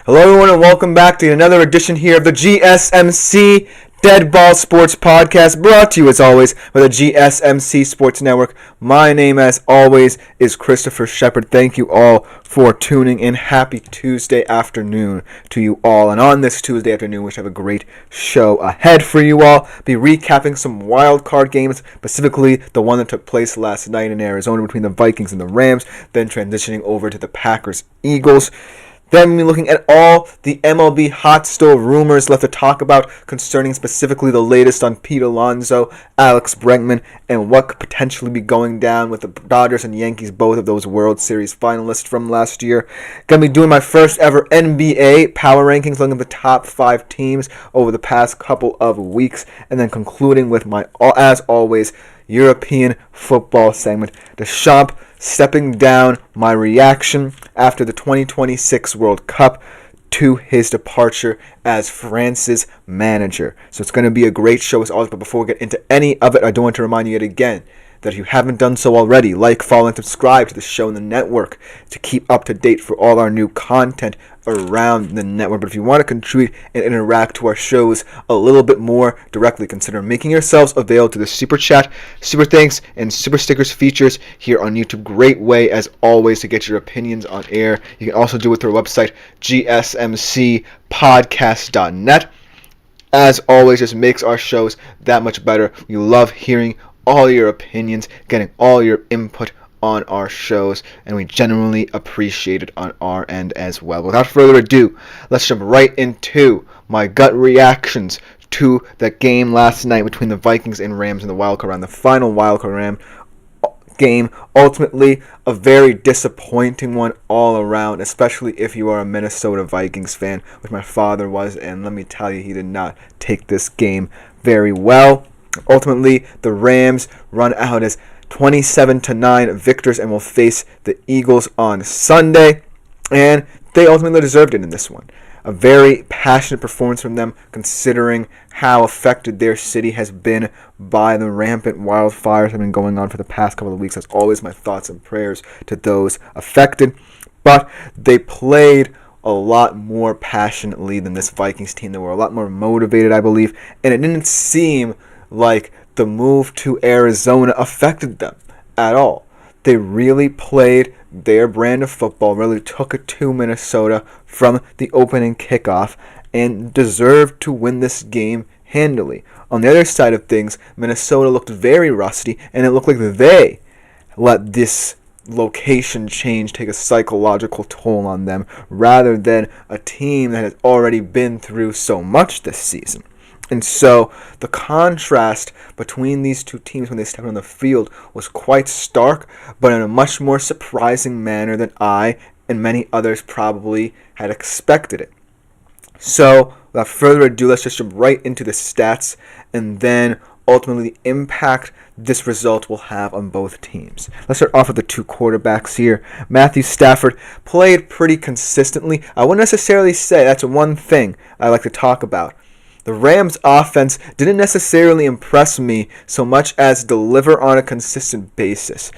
Hello everyone and welcome back to another edition here of the GSMC Dead Ball Sports Podcast, brought to you as always by the GSMC Sports Network. My name as always is Christopher Shepard. Thank you all for tuning in. Happy Tuesday afternoon to you all. And on this Tuesday afternoon, we should have a great show ahead for you all. Be recapping some wildcard games, specifically the one that took place last night in Arizona between the Vikings and the Rams, then transitioning over to the Packers-Eagles. Then we'll be looking at all the MLB Hot Stove rumors left to talk about concerning specifically the latest on Pete Alonso, Alex Bregman, and what could potentially be going down with the Dodgers and Yankees, both of those World Series finalists from last year. Going to be doing my first ever NBA power rankings, looking at the top 5 teams over the past couple of weeks, and then concluding with my, as always, European football segment. Deschamps stepping down, my reaction after the 2026 World Cup to his departure as France's manager. So it's going to be a great show as always, but before we get into any of it, I do want to remind you yet again that if you haven't done so already, like, follow, and subscribe to the show and the network to keep up to date for all our new content around the network. But if you want to contribute and interact to our shows a little bit more directly, consider making yourselves available to the Super Chat, Super Thanks, and Super Stickers features here on YouTube. Great way, as always, to get your opinions on air. You can also do it through our website, gsmcpodcast.net. As always, just makes our shows that much better. We love hearing all your opinions, getting all your input on our shows, and we genuinely appreciate it on our end as well. Without further ado, let's jump right into my gut reactions to the game last night between the Vikings and Rams in the wildcard round, the final wildcard round game. Ultimately, a very disappointing one all around, especially if you are a Minnesota Vikings fan, which my father was, and let me tell you, he did not take this game very well. Ultimately, the Rams run out as 27-9 victors and will face the Eagles on Sunday, and they ultimately deserved it in this one. A very passionate performance from them, considering how affected their city has been by the rampant wildfires that have been going on for the past couple of weeks. As always, my thoughts and prayers to those affected, but they played a lot more passionately than this Vikings team. They were a lot more motivated, I believe, and it didn't seem like the move to Arizona affected them at all. They really played their brand of football, really took it to Minnesota from the opening kickoff, and deserved to win this game handily. On the other side of things, Minnesota looked very rusty, and it looked like they let this location change take a psychological toll on them, rather than a team that has already been through so much this season. And so the contrast between these two teams when they stepped on the field was quite stark, but in a much more surprising manner than I and many others probably had expected it. So without further ado, let's just jump right into the stats and then ultimately the impact this result will have on both teams. Let's start off with the two quarterbacks here. Matthew Stafford played pretty consistently. I wouldn't necessarily say that's one thing I like to talk about. The Rams' offense didn't necessarily impress me so much as deliver on a consistent basis,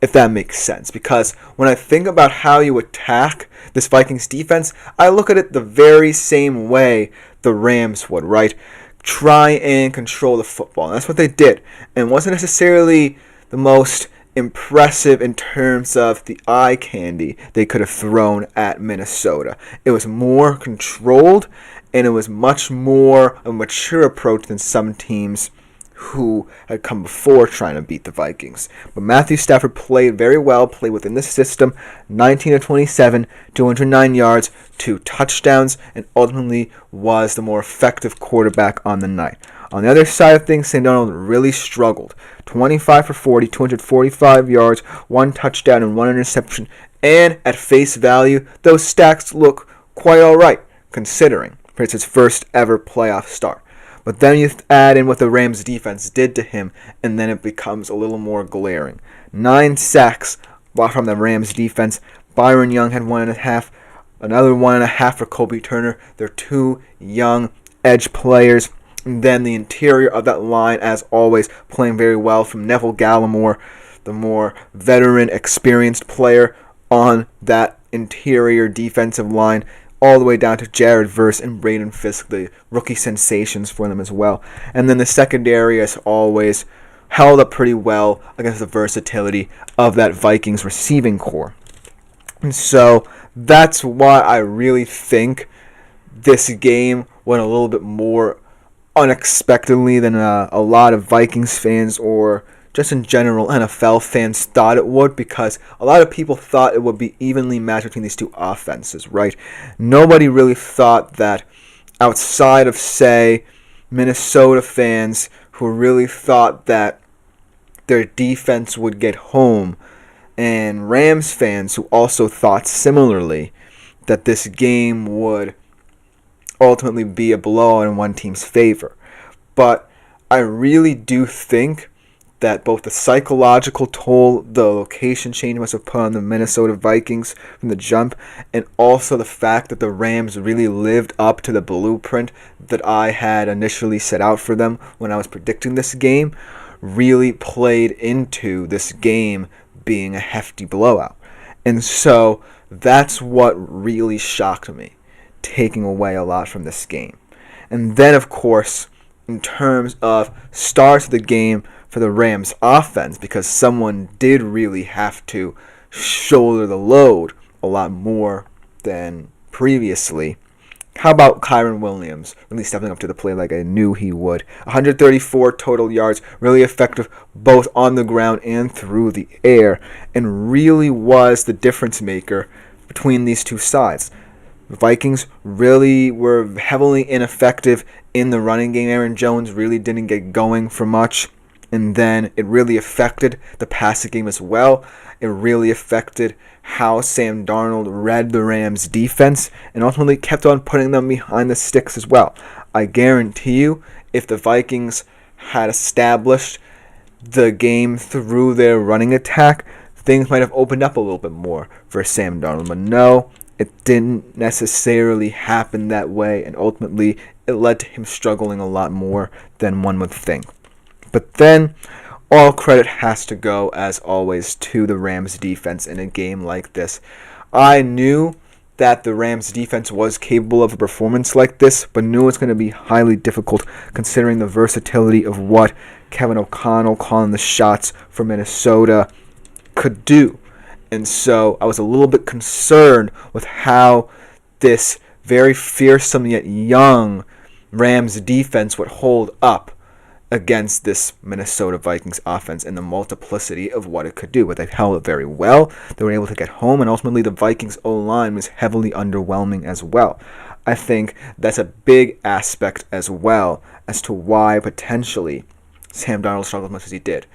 if that makes sense. Because when I think about how you attack this Vikings defense, I look at it the very same way the Rams would, right? Try and control the football. And that's what they did. And it wasn't necessarily the most impressive in terms of the eye candy they could have thrown at Minnesota. It was more controlled, and it was much more a mature approach than some teams who had come before trying to beat the Vikings. But Matthew Stafford played very well, played within the system, 19-27, 209 yards, 2 touchdowns, and ultimately was the more effective quarterback on the night. On the other side of things, Sam Darnold really struggled. 25 for 40, 245 yards, 1 touchdown, and 1 interception. And at face value, those stats look quite all right, considering it's his first ever playoff start. But then you add in what the Rams defense did to him, and then it becomes a little more glaring. 9 sacks from the Rams defense. Byron Young had 1.5. Another 1.5 for Kobe Turner. They're 2 young edge players. And then the interior of that line, as always, playing very well from Neville Gallimore, the more veteran, experienced player on that interior defensive line. all the way down to Jared Verse and Braden Fisk, the rookie sensations for them as well. And then the secondary, as always, held up pretty well against the versatility of that Vikings receiving core. And so that's why I really think this game went a little bit more unexpectedly than a lot of Vikings fans or just in general NFL fans thought it would, because a lot of people thought it would be evenly matched between these two offenses, right? Nobody really thought that, outside of, say, Minnesota fans who really thought that their defense would get home, and Rams fans who also thought similarly that this game would ultimately be a blowout in one team's favor. But I really do think that both the psychological toll the location change must have put on the Minnesota Vikings from the jump, and also the fact that the Rams really lived up to the blueprint that I had initially set out for them when I was predicting this game, really played into this game being a hefty blowout. And so that's what really shocked me, taking away a lot from this game. And then, of course, in terms of stars of the game for the Rams offense, because someone did really have to shoulder the load a lot more than previously. How about Kyren Williams really stepping up to the plate like I knew he would? 134 total yards, really effective both on the ground and through the air, and really was the difference maker between these two sides. The Vikings really were heavily ineffective in the running game. Aaron Jones really didn't get going for much, and then it really affected the passing game as well. It really affected how Sam Darnold read the Rams' defense and ultimately kept on putting them behind the sticks as well. I guarantee you, if the Vikings had established the game through their running attack, things might have opened up a little bit more for Sam Darnold. But no, it didn't necessarily happen that way, and ultimately it led to him struggling a lot more than one would think. But then, all credit has to go, as always, to the Rams defense in a game like this. I knew that the Rams defense was capable of a performance like this, but knew it was going to be highly difficult considering the versatility of what Kevin O'Connell, calling the shots for Minnesota, could do. And so I was a little bit concerned with how this very fearsome yet young Rams defense would hold up against this Minnesota Vikings offense and the multiplicity of what it could do. But they held it very well. They were able to get home, and ultimately the Vikings O-line was heavily underwhelming as well. I think that's a big aspect as well as to why potentially Sam Darnold struggled as much as he did.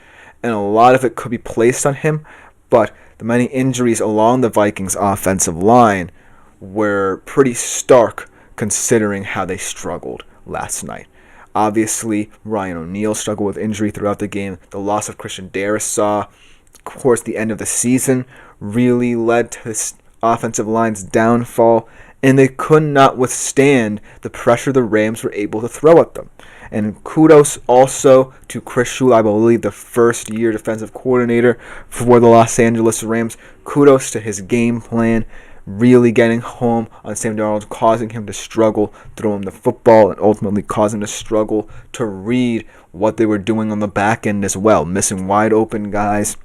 And a lot of it could be placed on him, but the many injuries along the Vikings offensive line were pretty stark considering how they struggled last night. Obviously, Ryan O'Neal struggled with injury throughout the game. The loss of Christian Darrisaw, of course, the end of the season, really led to this offensive line's downfall, and they could not withstand the pressure the Rams were able to throw at them. And kudos also to Chris Shula, I believe the first-year defensive coordinator for the Los Angeles Rams. Kudos to his game plan, really getting home on Sam Darnold, causing him to struggle throwing the football, and ultimately causing him to struggle to read what they were doing on the back end as well, missing wide open guys,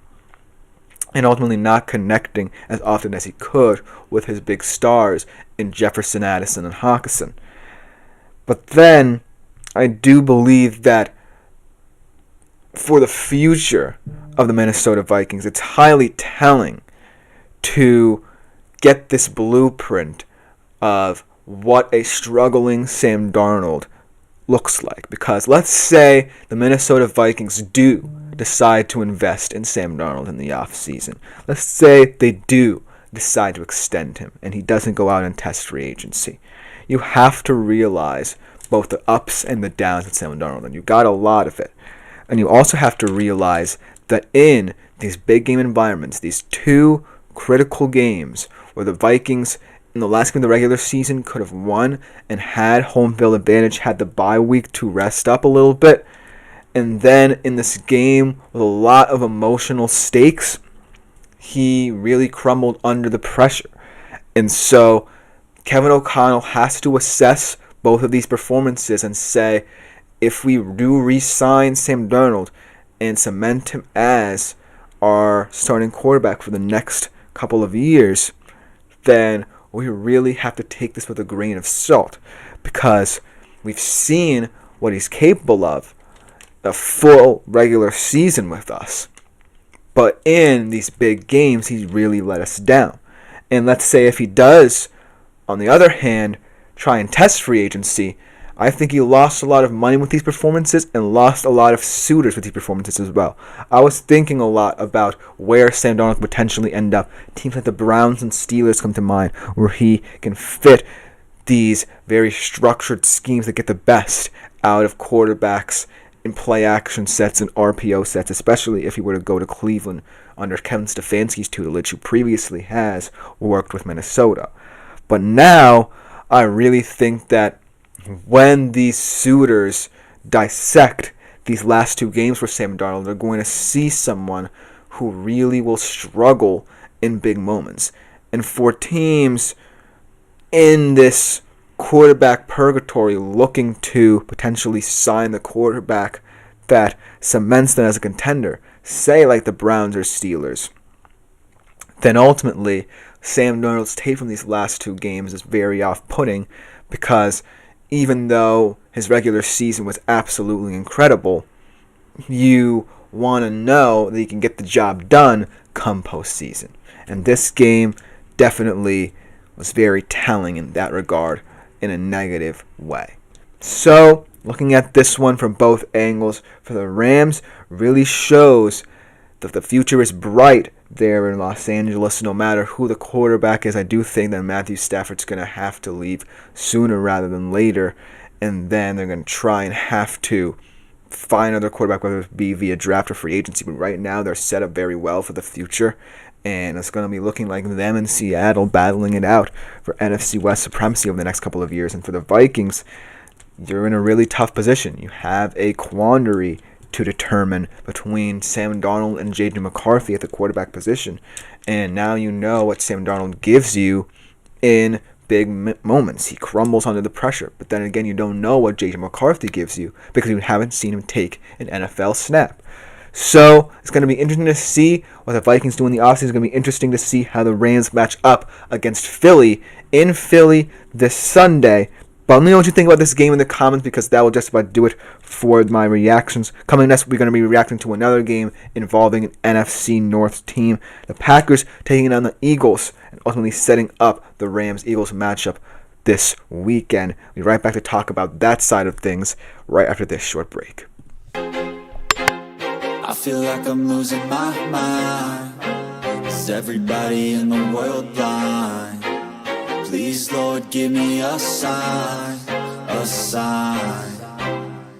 and ultimately not connecting as often as he could with his big stars in Jefferson, Addison, and Hockenson. But then, I do believe that for the future of the Minnesota Vikings, it's highly telling to get this blueprint of what a struggling Sam Darnold looks like. Because let's say the Minnesota Vikings do decide to invest in Sam Darnold in the offseason. Let's say they do decide to extend him and he doesn't go out and test free agency. You have to realize both the ups and the downs with Sam Darnold, and you got a lot of it. And you also have to realize that in these big game environments, these two critical games where the Vikings in the last game of the regular season could have won and had home field advantage, had the bye week to rest up a little bit, and then in this game with a lot of emotional stakes, he really crumbled under the pressure. And so Kevin O'Connell has to assess both of these performances and say, if we do re-sign Sam Darnold and cement him as our starting quarterback for the next couple of years, then we really have to take this with a grain of salt, because we've seen what he's capable of a full regular season with us. But in these big games, he's really let us down. And let's say if he does, on the other hand, try and test free agency, I think he lost a lot of money with these performances and lost a lot of suitors with these performances as well. I was thinking a lot about where Sam Darnold could potentially end up. Teams like the Browns and Steelers come to mind, where he can fit these very structured schemes that get the best out of quarterbacks in play action sets and RPO sets, especially if he were to go to Cleveland under Kevin Stefanski's tutelage, who previously has worked with Minnesota. But now, I really think that when these suitors dissect these last two games for Sam Darnold, they're going to see someone who really will struggle in big moments. And for teams in this quarterback purgatory looking to potentially sign the quarterback that cements them as a contender, say like the Browns or Steelers, then ultimately Sam Darnold's tape from these last two games is very off-putting, because even though his regular season was absolutely incredible, you want to know that he can get the job done come postseason. And this game definitely was very telling in that regard, in a negative way. So, looking at this one from both angles, for the Rams, really shows that the future is bright there in Los Angeles. No matter who the quarterback is, I do think that Matthew Stafford's going to have to leave sooner rather than later, and then they're going to try and have to find another quarterback, whether it be via draft or free agency. But right now, they're set up very well for the future, and it's going to be looking like them in Seattle battling it out for NFC West supremacy over the next couple of years. And for the Vikings, you're in a really tough position. You have a quandary to determine between Sam Darnold and J.J. McCarthy at the quarterback position. And now you know what Sam Darnold gives you in big moments. He crumbles under the pressure. But then again, you don't know what J.J. McCarthy gives you because you haven't seen him take an NFL snap. So it's going to be interesting to see what the Vikings do in the offseason. It's going to be interesting to see how the Rams match up against Philly in Philly this Sunday. But let me know what you think about this game in the comments, because that will just about do it for my reactions. Coming next, we're going to be reacting to another game involving an NFC North team. The Packers taking on the Eagles and ultimately setting up the Rams-Eagles matchup this weekend. We'll be right back to talk about that side of things right after this short break. I feel like I'm losing my mind. Is everybody in the world blind? Please, Lord, give me a sign, a sign.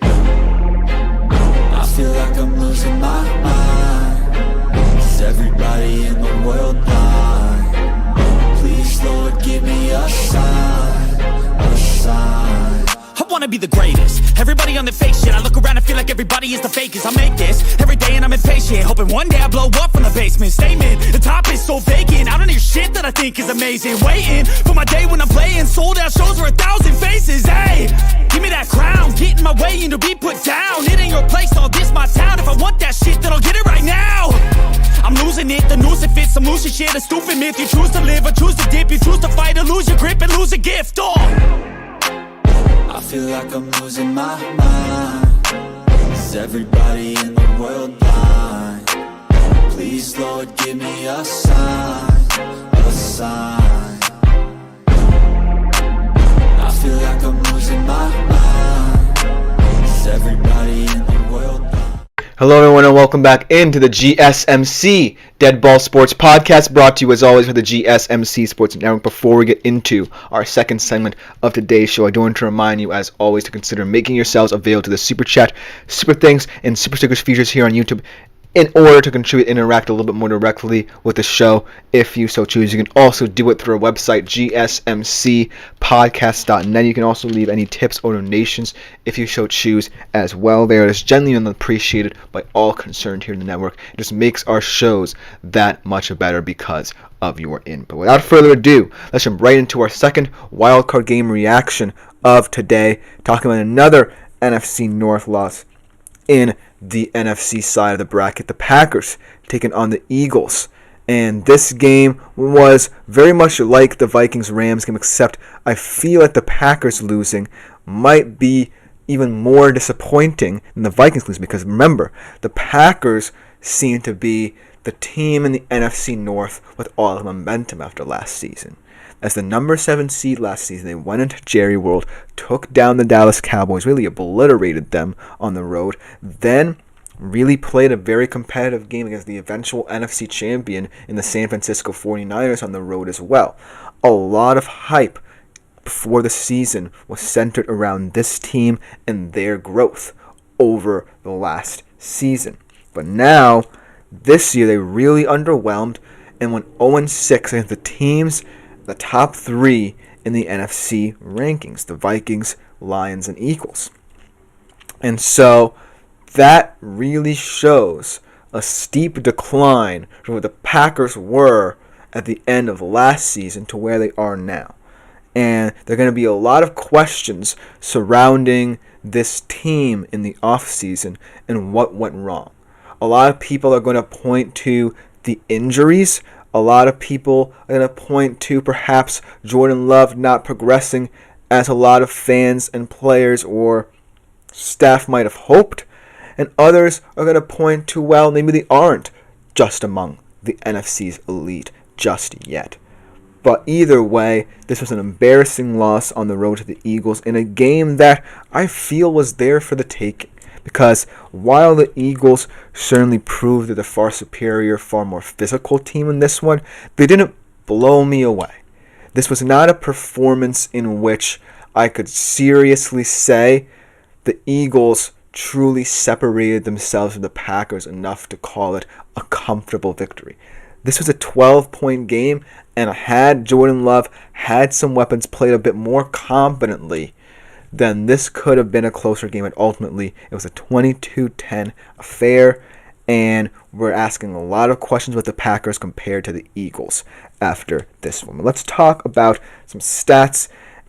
I feel like I'm losing my mind. Is everybody in the world blind? Please, Lord, give me a sign, a sign. I wanna be the greatest. Everybody on the fake shit. I look around and feel like everybody is the fakest. I make this every day and I'm impatient, hoping one day I blow up from the basement. Statement, the top is so vacant. I don't hear shit that I think is amazing. Waiting for my day when I'm playing sold out shows for 1,000 faces. Hey, give me that crown, get in my way and to be put down. It ain't your place, all this my town. If I want that shit, then I'll get it right now. I'm losing it, the noose it fits. Some losing shit, a stupid myth. You choose to live or choose to dip. You choose to fight or lose your grip and lose a gift. I feel like I'm losing my mind. Is everybody in the world blind? Please, Lord, give me a sign, a sign. I feel like I'm losing my mind. Is everybody in the world blind? Hello everyone and welcome back into the GSMC Dead Ball Sports Podcast, brought to you as always by the GSMC Sports Network. Before we get into our second segment of today's show, I do want to remind you as always to consider making yourselves available to the Super Chat, Super Thanks, and Super Stickers features here on YouTube in order to contribute, interact a little bit more directly with the show, if you so choose. You can also do it through our website, gsmcpodcast.net. You can also leave any tips or donations if you so choose as well. There is genuinely appreciated by all concerned here in the network. It just makes our shows that much better because of your input. Without further ado, let's jump right into our second wildcard game reaction of today, talking about another NFC North loss in the NFC side of the bracket. The Packers taking on the Eagles. And this game was very much like the Vikings-Rams game, except I feel like the Packers losing might be even more disappointing than the Vikings losing, because remember, the Packers seem to be the team in the NFC North with all the momentum after last season. As the number 7 seed last season, they went into Jerry World, took down the Dallas Cowboys, really obliterated them on the road, then really played a very competitive game against the eventual NFC champion in the San Francisco 49ers on the road as well. A lot of hype before the season was centered around this team and their growth over the last season. But now, this year, they really underwhelmed and went 0-6 against the teams, the top 3 in the NFC rankings, the Vikings, Lions, and Eagles. And so that really shows a steep decline from where the Packers were at the end of last season to where they are now. And there are going to be a lot of questions surrounding this team in the offseason and what went wrong. A lot of people are going to point to the injuries. A lot of people are going to point to perhaps Jordan Love not progressing as a lot of fans and players or staff might have hoped. And others are going to point to, well, maybe they aren't just among the NFC's elite just yet. But either way, this was an embarrassing loss on the road to the Eagles in a game that I feel was there for the taking. Because while the Eagles certainly proved they're the far superior, far more physical team in this one, they didn't blow me away. This was not a performance in which I could seriously say the Eagles truly separated themselves from the Packers enough to call it a comfortable victory. This was a 12-point game, and had Jordan Love had some weapons, played a bit more competently, then this could have been a closer game. And ultimately, it was a 22-10 affair, and we're asking a lot of questions with the Packers compared to the Eagles after this one. Let's talk about some stats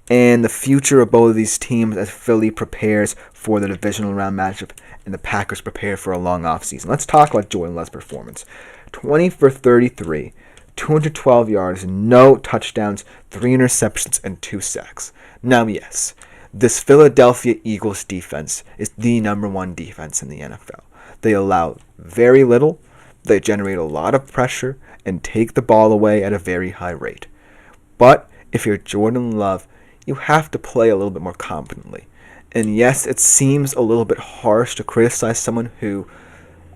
and the future of both of these teams as Philly prepares for the divisional round matchup and the Packers prepare for a long offseason. Let's talk about Jordan Love's performance. 20 for 33, 212 yards, no touchdowns, 3 interceptions, and 2 sacks. Now, yes, this Philadelphia Eagles defense is the number 1 defense in the NFL. They allow very little, they generate a lot of pressure, and take the ball away at a very high rate. But if you're Jordan Love, you have to play a little bit more competently. And yes, it seems a little bit harsh to criticize someone who,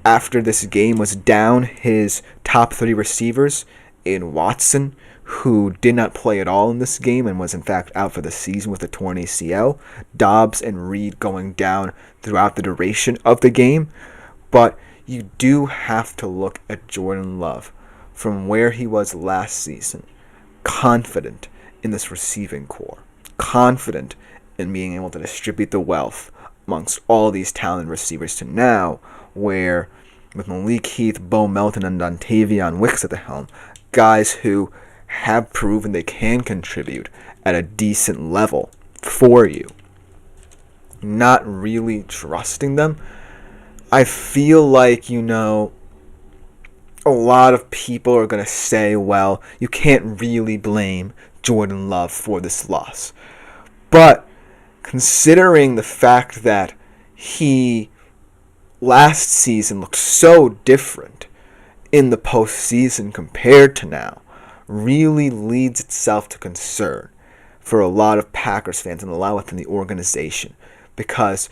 after this game, was down his top 3 receivers in Watson, who did not play at all in this game and was in fact out for the season with a torn ACL, Dobbs and Reed going down throughout the duration of the game. But you do have to look at Jordan Love from where he was last season, confident in this receiving core, confident in being able to distribute the wealth amongst all these talented receivers, to now where with Malik Heath, Bo Melton, and Dontavion Wicks at the helm, guys who have proven they can contribute at a decent level for you, not really trusting them, I feel like, a lot of people are going to say, well, you can't really blame Jordan Love for this loss. But considering the fact that he last season looked so different in the postseason compared to now, really leads itself to concern for a lot of Packers fans and a lot within the organization, because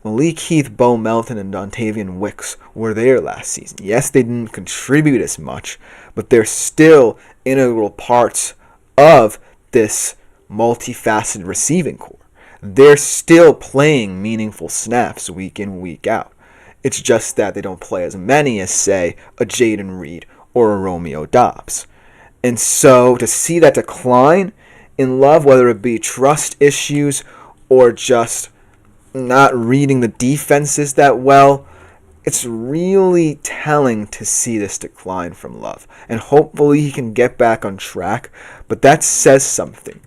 Malik Heath, Bo Melton, and Dontavion Wicks were there last season. Yes, they didn't contribute as much, but they're still integral parts of this multifaceted receiving core. They're still playing meaningful snaps week in, week out. It's just that they don't play as many as, say, a Jaden Reed or a Romeo Dobbs. And so to see that decline in Love, whether it be trust issues or just not reading the defenses that well, it's really telling to see this decline from Love. And hopefully he can get back on track. But that says something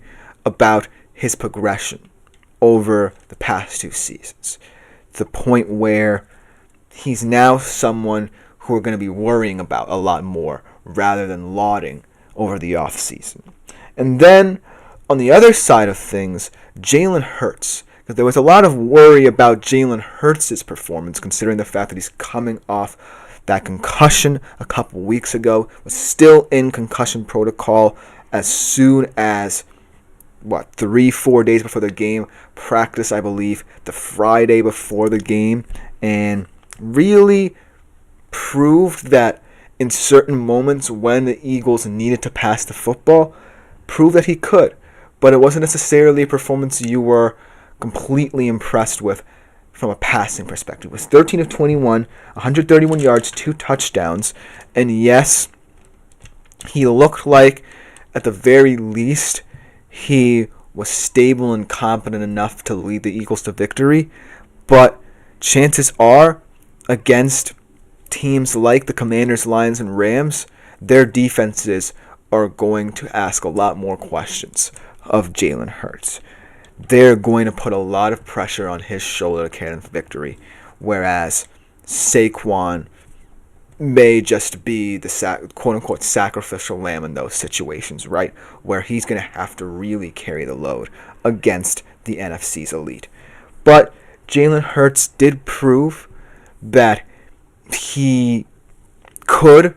about his progression over the past 2 seasons. To the point where he's now someone who we're going to be worrying about a lot more rather than lauding over the offseason. And then on the other side of things, Jalen Hurts. Because there was a lot of worry about Jalen Hurts' performance, considering the fact that he's coming off that concussion a couple weeks ago, was still in concussion protocol as soon as, 3-4 days before the game, practice, I believe, the Friday before the game, and really proved that in certain moments when the Eagles needed to pass the football, proved that he could. But it wasn't necessarily a performance you were completely impressed with from a passing perspective. It was 13 of 21, 131 yards, 2 touchdowns, and yes, he looked like, at the very least, he was stable and competent enough to lead the Eagles to victory, but chances are, against teams like the Commanders, Lions, and Rams, their defenses are going to ask a lot more questions of Jalen Hurts. They're going to put a lot of pressure on his shoulder to carry them to victory, whereas Saquon may just be the quote-unquote sacrificial lamb in those situations, right? Where he's going to have to really carry the load against the NFC's elite. But Jalen Hurts did prove that he could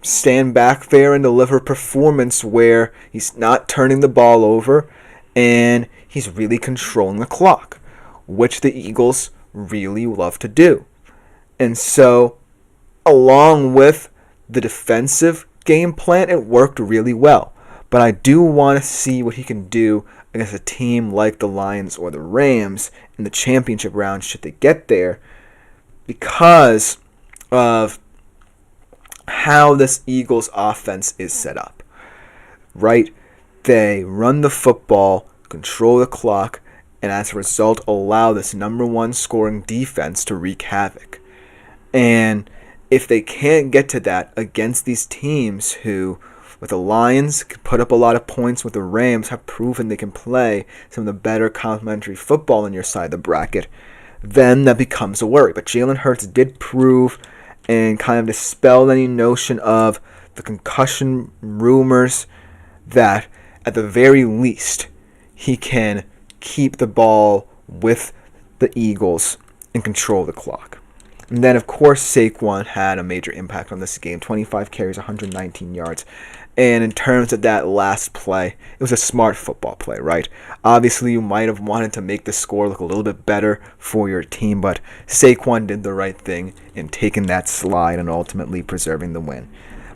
stand back there and deliver a performance where he's not turning the ball over and he's really controlling the clock, which the Eagles really love to do. And so, along with the defensive game plan, it worked really well. But I do want to see what he can do against a team like the Lions or the Rams in the championship round should they get there, because of how this Eagles offense is set up. Right? They run the football, control the clock, and as a result allow this number 1 scoring defense to wreak havoc. And if they can't get to that against these teams who, with the Lions, can put up a lot of points, with the Rams have proven they can play some of the better complementary football on your side of the bracket, then that becomes a worry. But Jalen Hurts did prove and kind of dispel any notion of the concussion rumors that at the very least he can keep the ball with the Eagles and control the clock. And then, of course, Saquon had a major impact on this game. 25 carries, 119 yards. And in terms of that last play, it was a smart football play, right? Obviously, you might have wanted to make the score look a little bit better for your team, but Saquon did the right thing in taking that slide and ultimately preserving the win.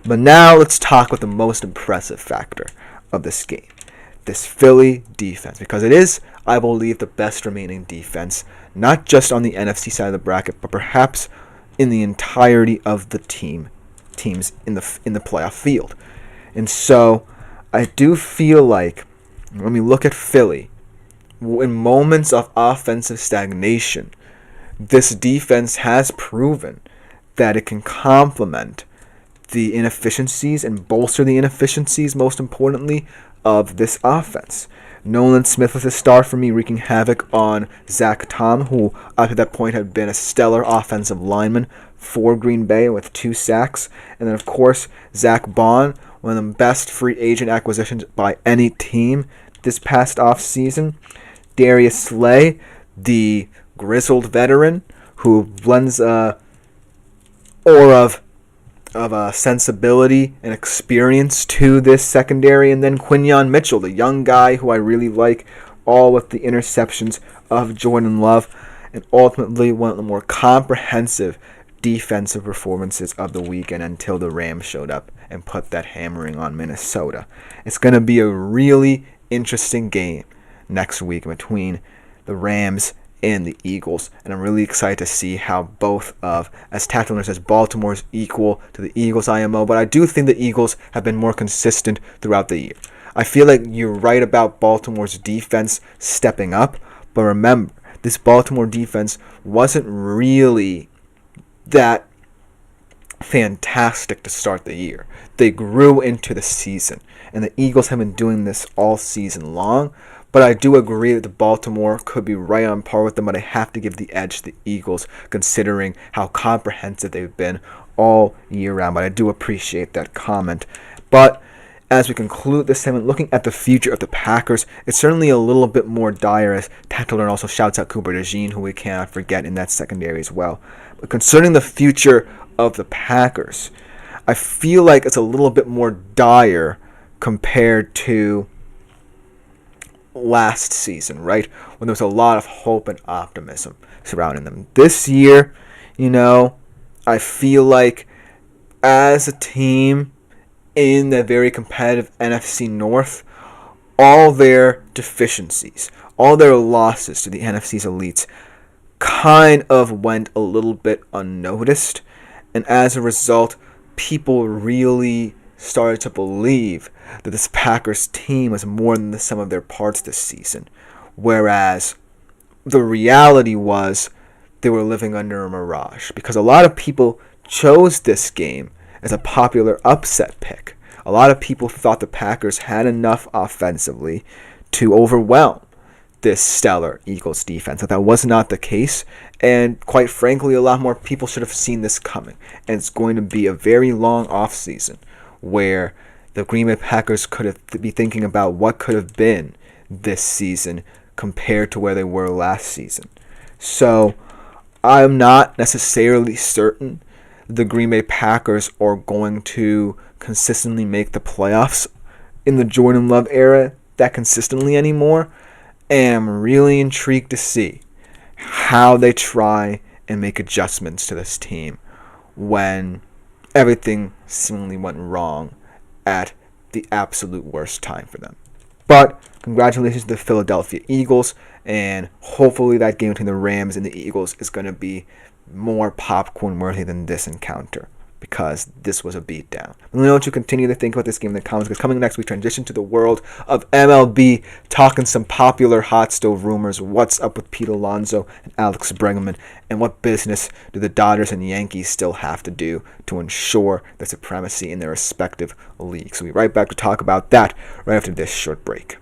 But now let's talk about the most impressive factor of this game. This Philly defense, because it is, I believe, the best remaining defense, not just on the NFC side of the bracket, but perhaps in the entirety of the teams in the playoff field. And so I do feel like when we look at Philly, in moments of offensive stagnation, this defense has proven that it can complement the inefficiencies and bolster the inefficiencies, most importantly, of this offense. Nolan Smith was a star for me, wreaking havoc on Zach Tom, who up to that point had been a stellar offensive lineman for Green Bay with 2 sacks. And then, of course, Zach Bond, one of the best free agent acquisitions by any team this past offseason. Darius Slay, the grizzled veteran who blends a aura of sensibility and experience to this secondary. And then Quinyon Mitchell, the young guy who I really like, all with the interceptions of Jordan Love, and ultimately one of the more comprehensive defensive performances of the weekend until the Rams showed up and put that hammering on Minnesota. It's going to be a really interesting game next week between the Rams and the Eagles. And I'm really excited to see how both of, as Tactical says, Baltimore's equal to the Eagles IMO. But I do think the Eagles have been more consistent throughout the year. I feel like you're right about Baltimore's defense stepping up. But remember, this Baltimore defense wasn't really that fantastic to start the year. They grew into the season, and the Eagles have been doing this all season long. But I do agree that the Baltimore could be right on par with them, but I have to give the edge to the Eagles considering how comprehensive they've been all year round. But I do appreciate that comment. But as we conclude this segment, looking at the future of the Packers, it's certainly a little bit more dire as Tactical also shouts out Cooper DeJean, who we cannot forget in that secondary as well. But concerning the future of the Packers, I feel like it's a little bit more dire compared to last season, right? When there was a lot of hope and optimism surrounding them. This year, I feel like as a team in the very competitive NFC North, all their deficiencies, all their losses to the NFC's elites kind of went a little bit unnoticed. And as a result, people really started to believe that this Packers team was more than the sum of their parts this season. Whereas the reality was they were living under a mirage. Because a lot of people chose this game as a popular upset pick. A lot of people thought the Packers had enough offensively to overwhelm this stellar Eagles defense. But that was not the case. And quite frankly, a lot more people should have seen this coming. And it's going to be a very long offseason where the Green Bay Packers could have be thinking about what could have been this season compared to where they were last season. So I'm not necessarily certain the Green Bay Packers are going to consistently make the playoffs in the Jordan Love era that consistently anymore. And I'm really intrigued to see how they try and make adjustments to this team when everything seemingly went wrong at the absolute worst time for them. But congratulations to the Philadelphia Eagles, and hopefully that game between the Rams and the Eagles is going to be more popcorn worthy than this encounter, because this was a beatdown. Let me know what you continue to think about this game in the comments, because coming next we transition to the world of MLB, talking some popular hot stove rumors, what's up with Pete Alonso and Alex Bregman, and what business do the Dodgers and Yankees still have to do to ensure their supremacy in their respective leagues. So we'll be right back to talk about that right after this short break.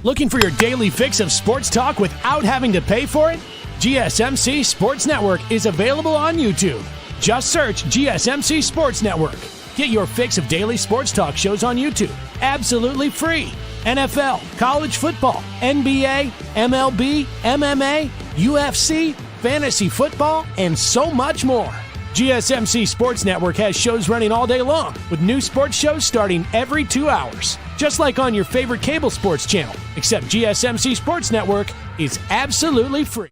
Looking for your daily fix of sports talk without having to pay for it? GSMC Sports Network is available on YouTube. Just search GSMC Sports Network. Get your fix of daily sports talk shows on YouTube, absolutely free. NFL, college football, NBA, MLB, MMA, UFC, fantasy football, and so much more. GSMC Sports Network has shows running all day long, with new sports shows starting every 2 hours. Just like on your favorite cable sports channel, except GSMC Sports Network is absolutely free.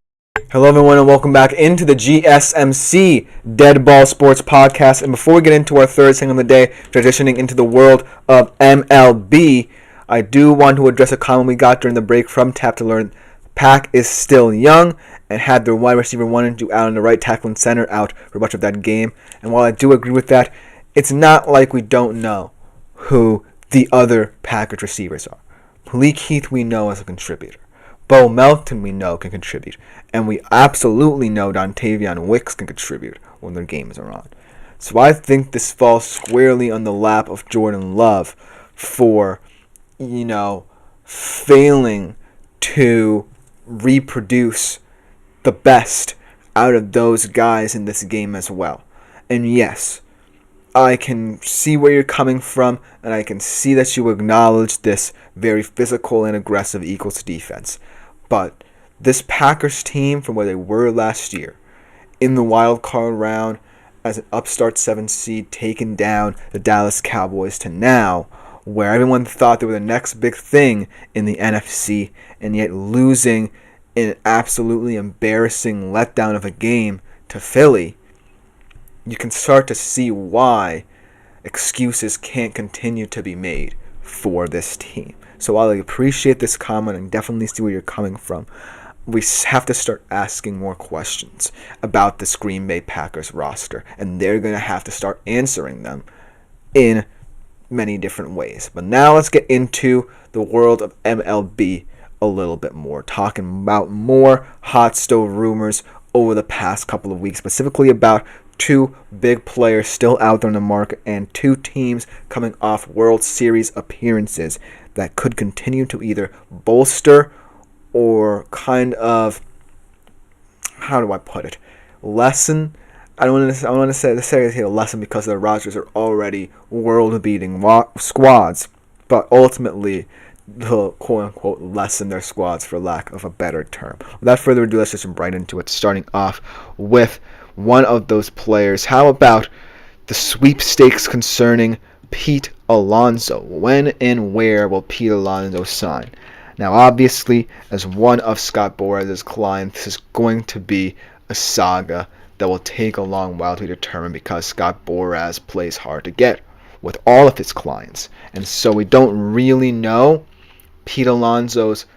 Hello everyone and welcome back into the GSMC Dead Ball Sports Podcast. And before we get into our third segment of the day, transitioning into the world of MLB, I do want to address a comment we got during the break from Tap to Learn. Pack is still young and had their wide receiver 1 and 2 out on the right tackle and center out for much of that game. And while I do agree with that, it's not like we don't know who the other Packers receivers are. Malik Heath we know as a contributor. Bo Melton we know can contribute. And we absolutely know Dontavion Wicks can contribute when their games are on. So I think this falls squarely on the lap of Jordan Love for, failing to reproduce the best out of those guys in this game as well. And yes, I can see where you're coming from, and I can see that you acknowledge this very physical and aggressive Eagles defense. But this Packers team, from where they were last year, in the wild card round as an upstart 7 seed, taking down the Dallas Cowboys, to now, where everyone thought they were the next big thing in the NFC, and yet losing in an absolutely embarrassing letdown of a game to Philly, you can start to see why excuses can't continue to be made for this team. So while I appreciate this comment and definitely see where you're coming from, we have to start asking more questions about this Green Bay Packers roster, and they're going to have to start answering them in many different ways. But now let's get into the world of MLB a little bit more, talking about more hot stove rumors over the past couple of weeks, specifically about two big players still out there in the market and two teams coming off World Series appearances that could continue to either bolster or kind of, how do I put it, lessen. I don't want to say a lesson because the rosters are already world-beating squads, but ultimately they'll quote-unquote lessen their squads, for lack of a better term. Without further ado, let's just jump right into it, starting off with one of those players. How about the sweepstakes concerning Pete Alonso? When and where will Pete Alonso sign? Now, obviously, as one of Scott Boras's clients, this is going to be a saga that will take a long while to determine because Scott Boras plays hard to get with all of his clients. And so we don't really know Pete Alonso's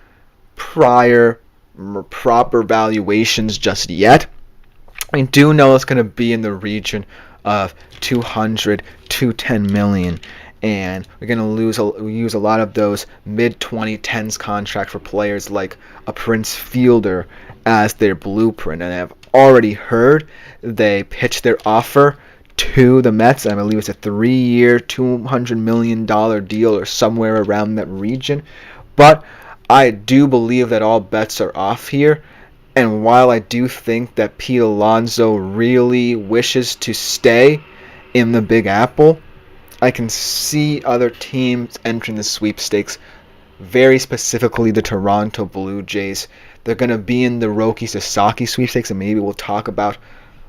proper valuations just yet. I do know it's going to be in the region of 200 to 10 million. And we're going to use a lot of those mid-2010s contracts for players like a Prince Fielder as their blueprint. And I've already heard they pitched their offer to the Mets. I believe it's a 3-year, $200 million deal or somewhere around that region. But I do believe that all bets are off here. And while I do think that Pete Alonso really wishes to stay in the Big Apple, I can see other teams entering the sweepstakes, very specifically the Toronto Blue Jays. They're going to be in the Roki Sasaki sweepstakes, and maybe we'll talk about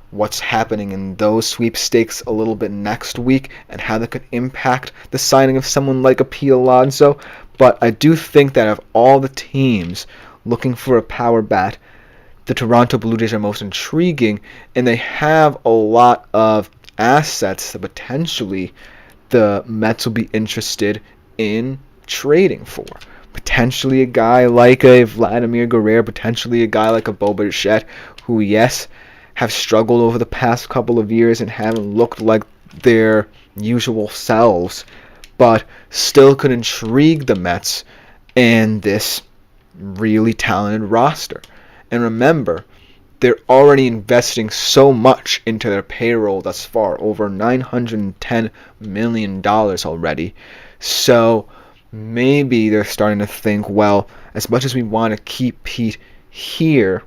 what's happening in those sweepstakes a little bit next week and how that could impact the signing of someone like a Pete Alonso. But I do think that of all the teams looking for a power bat, the Toronto Blue Jays are most intriguing, and they have a lot of assets that potentially the Mets will be interested in trading for. Potentially a guy like a Vladimir Guerrero, potentially a guy like a Bo Bichette, who, yes, have struggled over the past couple of years and haven't looked like their usual selves, but still could intrigue the Mets and this really talented roster. And remember, they're already investing so much into their payroll thus far, over $910 million already. So maybe they're starting to think, well, as much as we want to keep Pete here,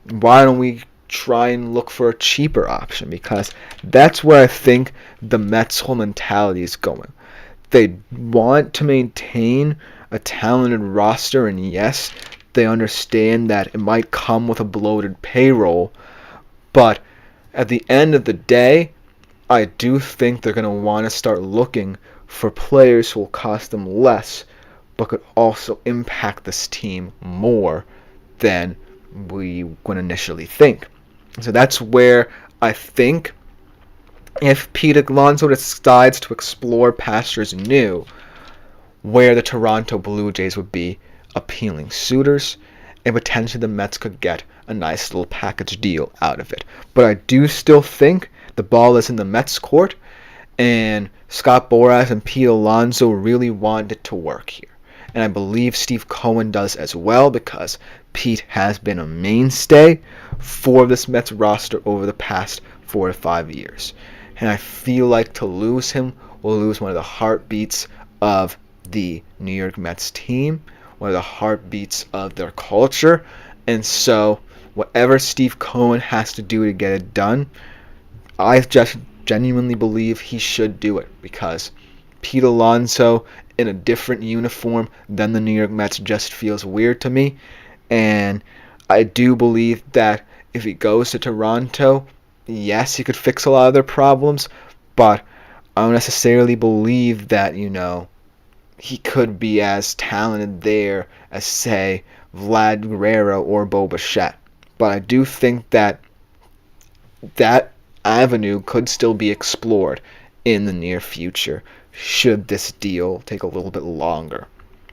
why don't we try and look for a cheaper option? Because that's where I think the Mets' whole mentality is going. They want to maintain a talented roster, and yes, they understand that it might come with a bloated payroll, but at the end of the day, I do think they're going to want to start looking for players who will cost them less, but could also impact this team more than we would initially think. So that's where I think if Pete Alonso decides to explore pastures new, where the Toronto Blue Jays would be appealing suitors, and potentially the Mets could get a nice little package deal out of it. But I do still think the ball is in the Mets' court, and Scott Boras and Pete Alonso really want it to work here. And I believe Steve Cohen does as well, because Pete has been a mainstay for this Mets roster over the past 4 to 5 years. And I feel like to lose him, we'll lose one of the heartbeats of the New York Mets team, one of the heartbeats of their culture. And so whatever Steve Cohen has to do to get it done, I just genuinely believe he should do it, because Pete Alonso in a different uniform than the New York Mets just feels weird to me. And I do believe that if he goes to Toronto, yes, he could fix a lot of their problems, but I don't necessarily believe that, he could be as talented there as, say, Vlad Guerrero or Bo Bichette. But I do think that that avenue could still be explored in the near future, should this deal take a little bit longer.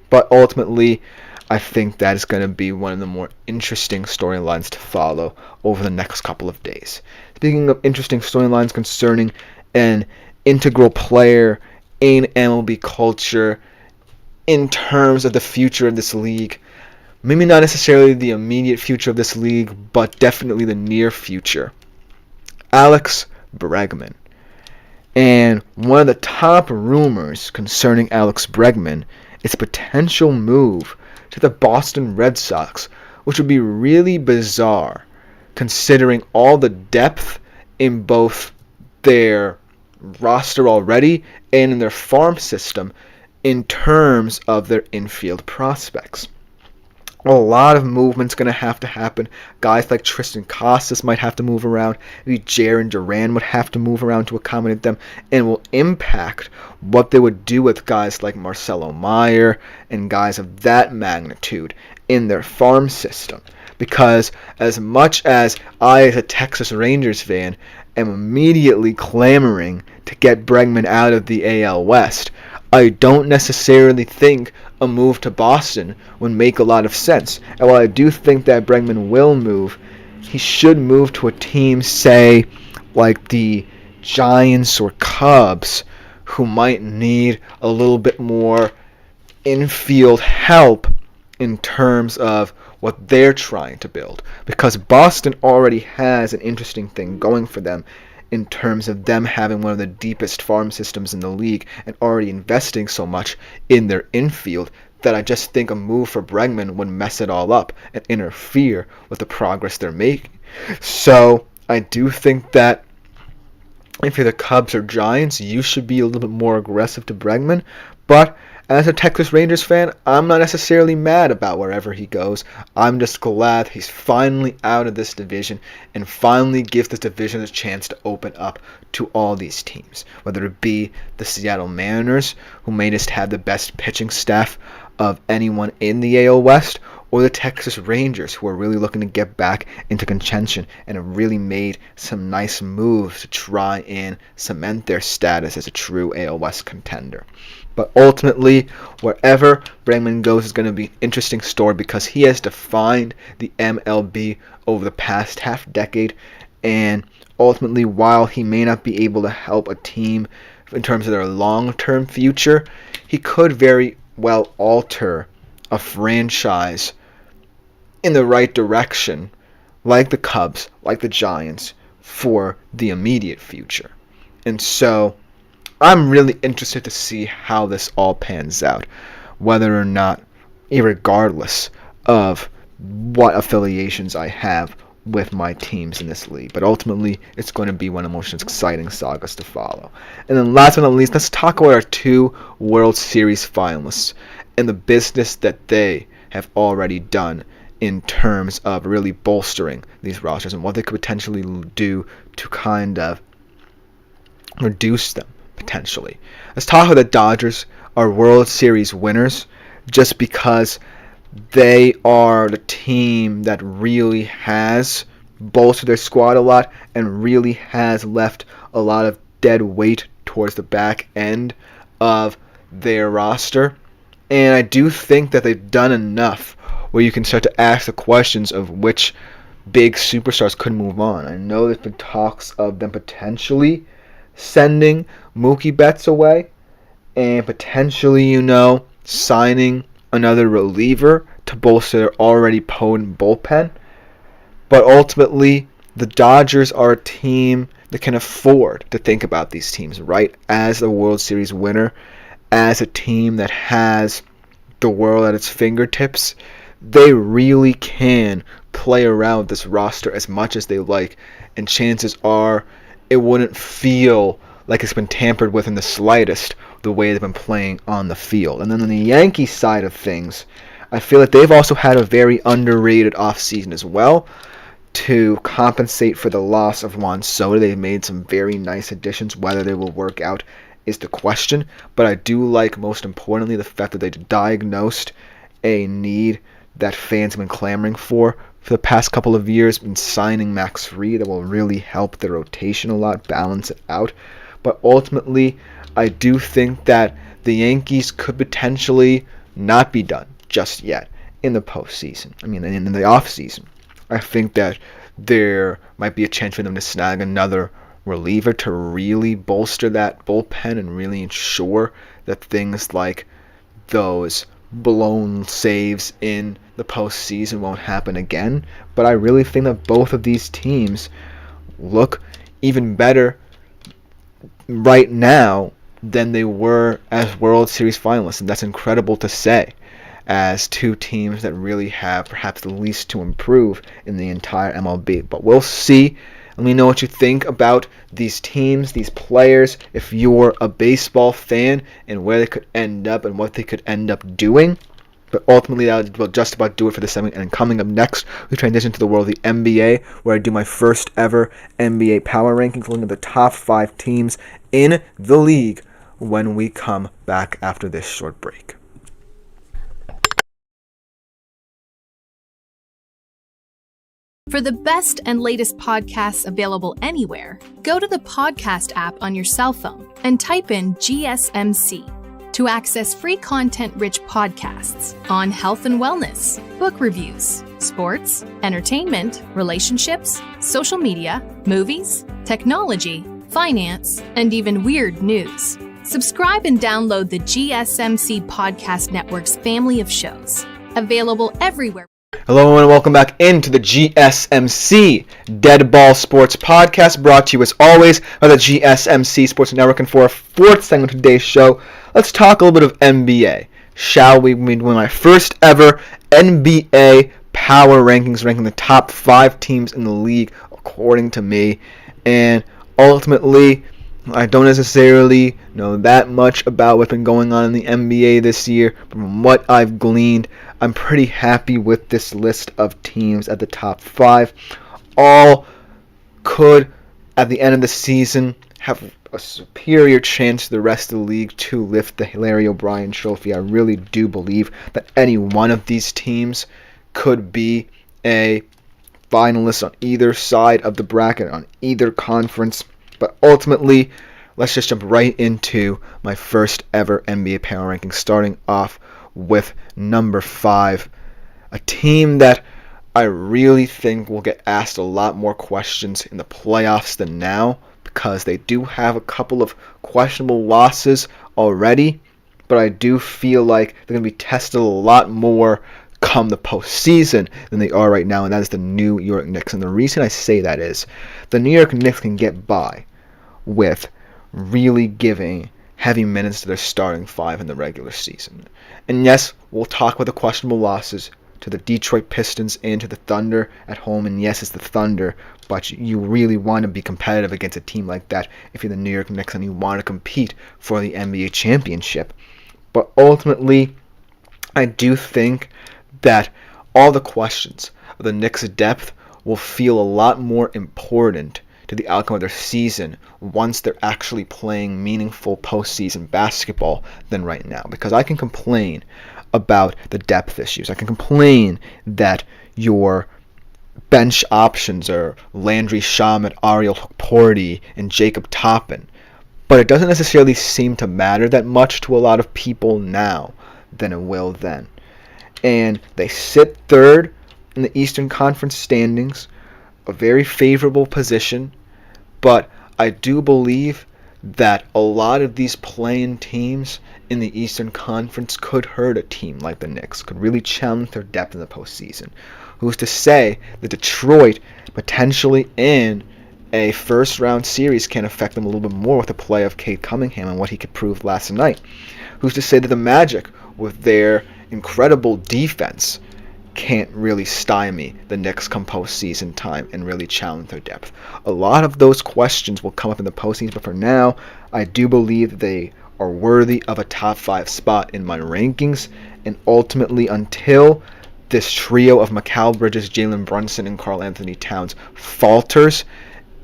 But ultimately, I think that is going to be one of the more interesting storylines to follow over the next couple of days. Speaking of interesting storylines concerning an integral player in MLB culture in terms of the future of this league, maybe not necessarily the immediate future of this league, but definitely the near future, Alex Bregman. And one of the top rumors concerning Alex Bregman is a potential move to the Boston Red Sox, which would be really bizarre considering all the depth in both their roster already and in their farm system in terms of their infield prospects. A lot of movement's going to happen. Guys like Tristan Casas might have to move around. Maybe Jarren Duran would have to move around to accommodate them, and will impact what they would do with guys like Marcelo Meyer and guys of that magnitude in their farm system. Because as much as I, as a Texas Rangers fan, am immediately clamoring to get Bregman out of the AL West, I don't necessarily think a move to Boston would make a lot of sense. And while I do think that Bregman will move, he should move to a team, say, like the Giants or Cubs, who might need a little bit more infield help in terms of what they're trying to build. Because Boston already has an interesting thing going for them in terms of them having one of the deepest farm systems in the league and already investing so much in their infield that I just think a move for Bregman would mess it all up and interfere with the progress they're making. So I do think that if you're the Cubs or Giants, you should be a little bit more aggressive to Bregman. But as a Texas Rangers fan, I'm not necessarily mad about wherever he goes. I'm just glad he's finally out of this division and finally gives this division a chance to open up to all these teams. Whether it be the Seattle Mariners, who may just have the best pitching staff of anyone in the AL West, or the Texas Rangers, who are really looking to get back into contention and have really made some nice moves to try and cement their status as a true AL West contender. But ultimately, wherever Bregman goes is going to be an interesting story because he has defined the MLB over the past half decade. And ultimately, while he may not be able to help a team in terms of their long-term future, he could very well alter a franchise in the right direction, like the Cubs, like the Giants, for the immediate future. And so I'm really interested to see how this all pans out, whether or not, irregardless of what affiliations I have with my teams in this league. But ultimately, it's going to be one of the most exciting sagas to follow. And then last but not least, let's talk about our two World Series finalists and the business that they have already done in terms of really bolstering these rosters and what they could potentially do to kind of reduce them, potentially. Let's talk about the Dodgers, our World Series winners, just because they are the team that really has bolstered their squad a lot and really has left a lot of dead weight towards the back end of their roster. And I do think that they've done enough where you can start to ask the questions of which big superstars could move on. I know there's been talks of them potentially sending Mookie Betts away and potentially, signing another reliever to bolster their already potent bullpen. But ultimately, the Dodgers are a team that can afford to think about these teams, right? As a World Series winner, as a team that has the world at its fingertips, they really can play around with this roster as much as they like, and chances are it wouldn't feel like it's been tampered with in the slightest the way they've been playing on the field. And then on the Yankees side of things, I feel like they've also had a very underrated offseason as well. To compensate for the loss of Juan Soto, they've made some very nice additions. Whether they will work out is the question. But I do like, most importantly, the fact that they diagnosed a need that fans have been clamoring for the past couple of years in signing Max Fried. That will really help the rotation a lot, balance it out. But ultimately, I do think that the Yankees could potentially not be done just yet. in the postseason. I mean, in the offseason. I think that there might be a chance for them to snag another reliever to really bolster that bullpen and really ensure that things like those blown saves in the postseason won't happen again. But I really think that both of these teams look even better right now than they were as World Series finalists, and that's incredible to say, as two teams that really have perhaps the least to improve in the entire MLB. But we'll see. Let me know what you think about these teams, these players, if you're a baseball fan, and where they could end up and what they could end up doing. But ultimately, that will just about do it for this segment. And coming up next, we transition to the world of the NBA, where I do my first ever NBA power rankings, looking at the top 5 teams in the league when we come back after this short break. For the best and latest podcasts available anywhere, go to the podcast app on your cell phone and type in GSMC to access free content-rich podcasts on health and wellness, book reviews, sports, entertainment, relationships, social media, movies, technology, finance, and even weird news. Subscribe and download the GSMC Podcast Network's family of shows, available everywhere. Hello and welcome back into the GSMC Dead Ball Sports Podcast, brought to you as always by the GSMC Sports Network. And for our fourth segment of today's show, let's talk a little bit of NBA. Shall we? With my first ever NBA power rankings, ranking the top 5 teams in the league according to me. And ultimately, I don't necessarily know that much about what's been going on in the NBA this year, but from what I've gleaned, I'm pretty happy with this list of teams at the top 5. All could, at the end of the season, have a superior chance to the rest of the league to lift the Larry O'Brien Trophy. I really do believe that any one of these teams could be a finalist on either side of the bracket, on either conference. But ultimately, let's just jump right into my first ever NBA power ranking, starting off with number 5, a team that I really think will get asked a lot more questions in the playoffs than now, because they do have a couple of questionable losses already, but I do feel like they're going to be tested a lot more come the postseason than they are right now, and that is the New York Knicks. And the reason I say that is the New York Knicks can get by with really giving heavy minutes to their starting 5 in the regular season. And yes, we'll talk about the questionable losses to the Detroit Pistons and to the Thunder at home. And yes, it's the Thunder, but you really want to be competitive against a team like that if you're the New York Knicks and you want to compete for the NBA championship. But ultimately, I do think that all the questions of the Knicks' depth will feel a lot more important to the outcome of their season once they're actually playing meaningful postseason basketball than right now. Because I can complain about the depth issues. I can complain that your bench options are Landry Shamet, Ariel Hukporti, and Jacob Toppin. But it doesn't necessarily seem to matter that much to a lot of people now than it will then. And they sit third in the Eastern Conference standings, a very favorable position, but I do believe that a lot of these play-in teams in the Eastern Conference could hurt a team like the Knicks, could really challenge their depth in the postseason. Who's to say that Detroit potentially in a first-round series can affect them a little bit more with the play of Cade Cunningham and what he could prove last night? Who's to say that the Magic, with their incredible defense, can't really stymie the Knicks come postseason time and really challenge their depth? A lot of those questions will come up in the postseason, but for now, I do believe they are worthy of a top 5 spot in my rankings. And ultimately, until this trio of Mikal Bridges, Jalen Brunson, and Karl Anthony Towns falters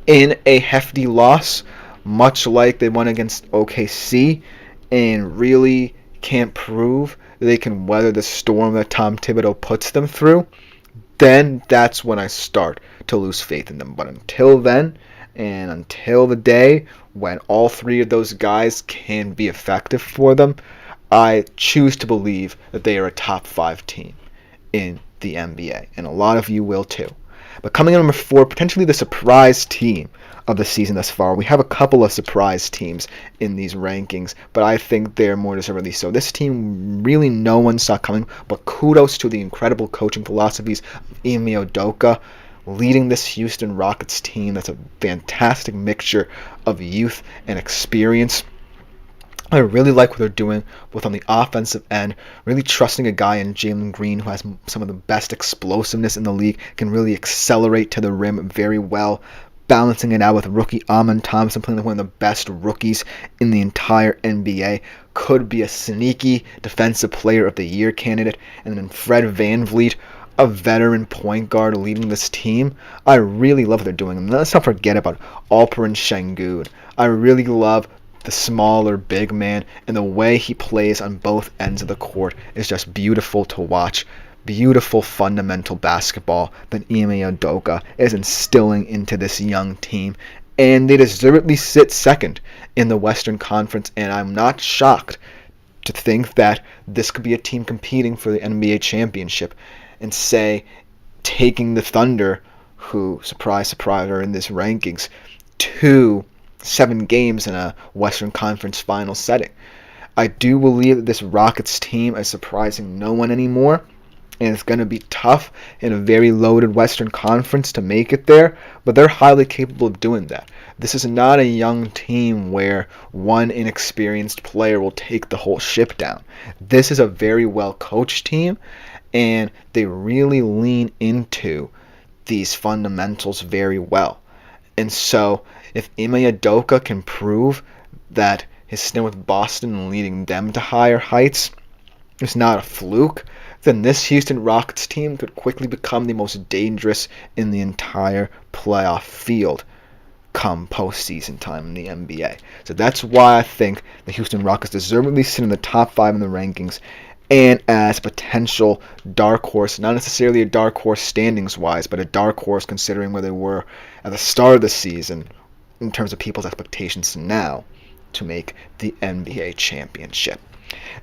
in a hefty loss, much like they won against OKC, and really can't prove they can weather the storm that Tom Thibodeau puts them through, then that's when I start to lose faith in them. But until then, and until the day when all 3 of those guys can be effective for them, I choose to believe that they are a top 5 team in the NBA, and a lot of you will too. But coming in number 4, potentially the surprise team of the season thus far. We have a couple of surprise teams in these rankings, but I think they're more deservedly so. This team, really no one saw coming, but kudos to the incredible coaching philosophies of Ime Udoka leading this Houston Rockets team. That's a fantastic mixture of youth and experience. I really like what they're doing, both on the offensive end, really trusting a guy in Jalen Green who has some of the best explosiveness in the league, can really accelerate to the rim very well, balancing it out with rookie Amen Thompson, playing like one of the best rookies in the entire NBA, could be a sneaky defensive player of the year candidate, and then Fred VanVleet, a veteran point guard leading this team. I really love what they're doing, and let's not forget about Alperen Şengün. I really love the smaller big man, and the way he plays on both ends of the court is just beautiful to watch. Beautiful fundamental basketball that Ime Udoka is instilling into this young team, and they deservedly sit second in the Western Conference, and I'm not shocked to think that this could be a team competing for the NBA championship, and say taking the Thunder, who, surprise, surprise, are in this rankings, to 7 games in a Western Conference final setting. I do believe that this Rockets team is surprising no one anymore, and it's going to be tough in a very loaded Western Conference to make it there, but they're highly capable of doing that. This is not a young team where one inexperienced player will take the whole ship down. This is a very well-coached team, and they really lean into these fundamentals very well. And so, if Ime Udoka can prove that his stint with Boston leading them to higher heights is not a fluke, then this Houston Rockets team could quickly become the most dangerous in the entire playoff field come postseason time in the NBA. So that's why I think the Houston Rockets deservedly sit in the top 5 in the rankings, and as a potential dark horse, not necessarily a dark horse standings-wise, but a dark horse considering where they were at the start of the season in terms of people's expectations now to make the NBA championship.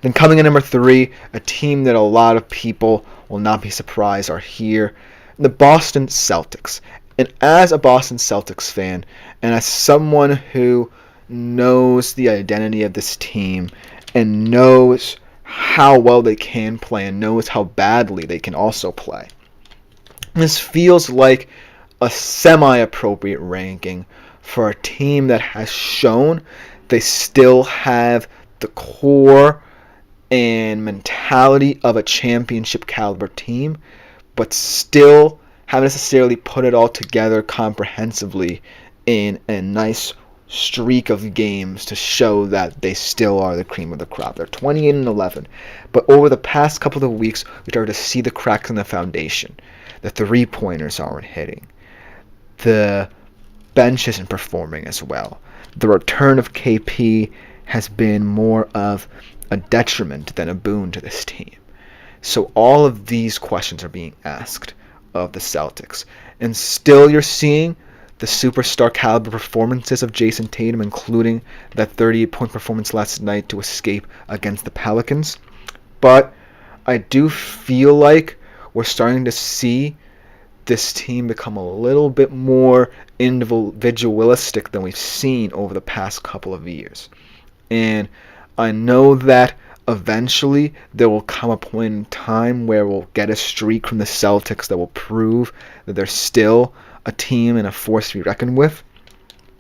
Then coming in number 3, a team that a lot of people will not be surprised are here, the Boston Celtics. And as a Boston Celtics fan, and as someone who knows the identity of this team and knows how well they can play and knows how badly they can also play, this feels like a semi-appropriate ranking for a team that has shown they still have the core and mentality of a championship caliber team, but still haven't necessarily put it all together comprehensively in a nice streak of games to show that they still are the cream of the crop. They're 28-11, but over the past couple of weeks, we started to see the cracks in the foundation. The three-pointers aren't hitting. The bench isn't performing as well. The return of KP has been more of a detriment than a boon to this team. So all of these questions are being asked of the Celtics. And still you're seeing the superstar caliber performances of Jason Tatum, including that 38-point performance last night to escape against the Pelicans. But I do feel like we're starting to see this team become a little bit more individualistic than we've seen over the past couple of years. And I know that eventually there will come a point in time where we'll get a streak from the Celtics that will prove that they're still a team and a force to be reckoned with,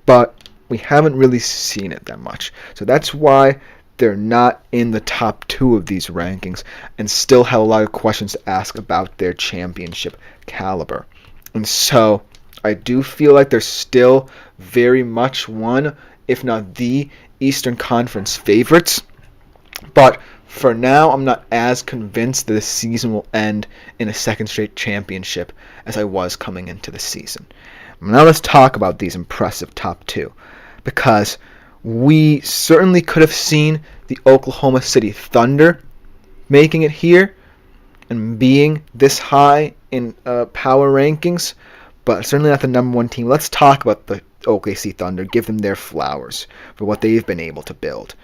but we haven't really seen it that much. So that's why they're not in the top 2 of these rankings and still have a lot of questions to ask about their championship caliber. And so I do feel like they're still very much one, if not the Eastern Conference favorites. But for now, I'm not as convinced that this season will end in a second straight championship as I was coming into the season. Now let's talk about these impressive top 2, because we certainly could have seen the Oklahoma City Thunder making it here and being this high in power rankings, but certainly not the number 1 team. Let's talk about the OKC Thunder, give them their flowers for what they've been able to build.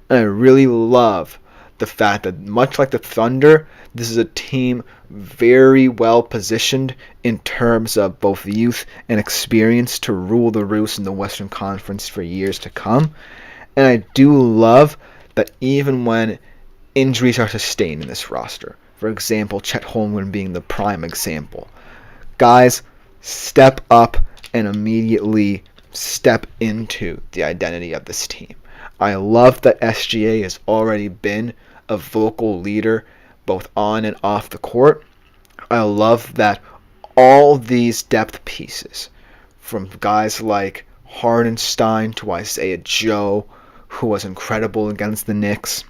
And I really love the fact that, much like the Thunder, this is a team very well positioned in terms of both youth and experience to rule the roost in the Western Conference for years to come. And I do love that even when injuries are sustained in this roster, for example, Chet Holmgren being the prime example, guys step up and immediately step into the identity of this team. I love that SGA has already been a vocal leader both on and off the court. I love that all these depth pieces, from guys like Hardenstein to Isaiah Joe, who was incredible against the Knicks,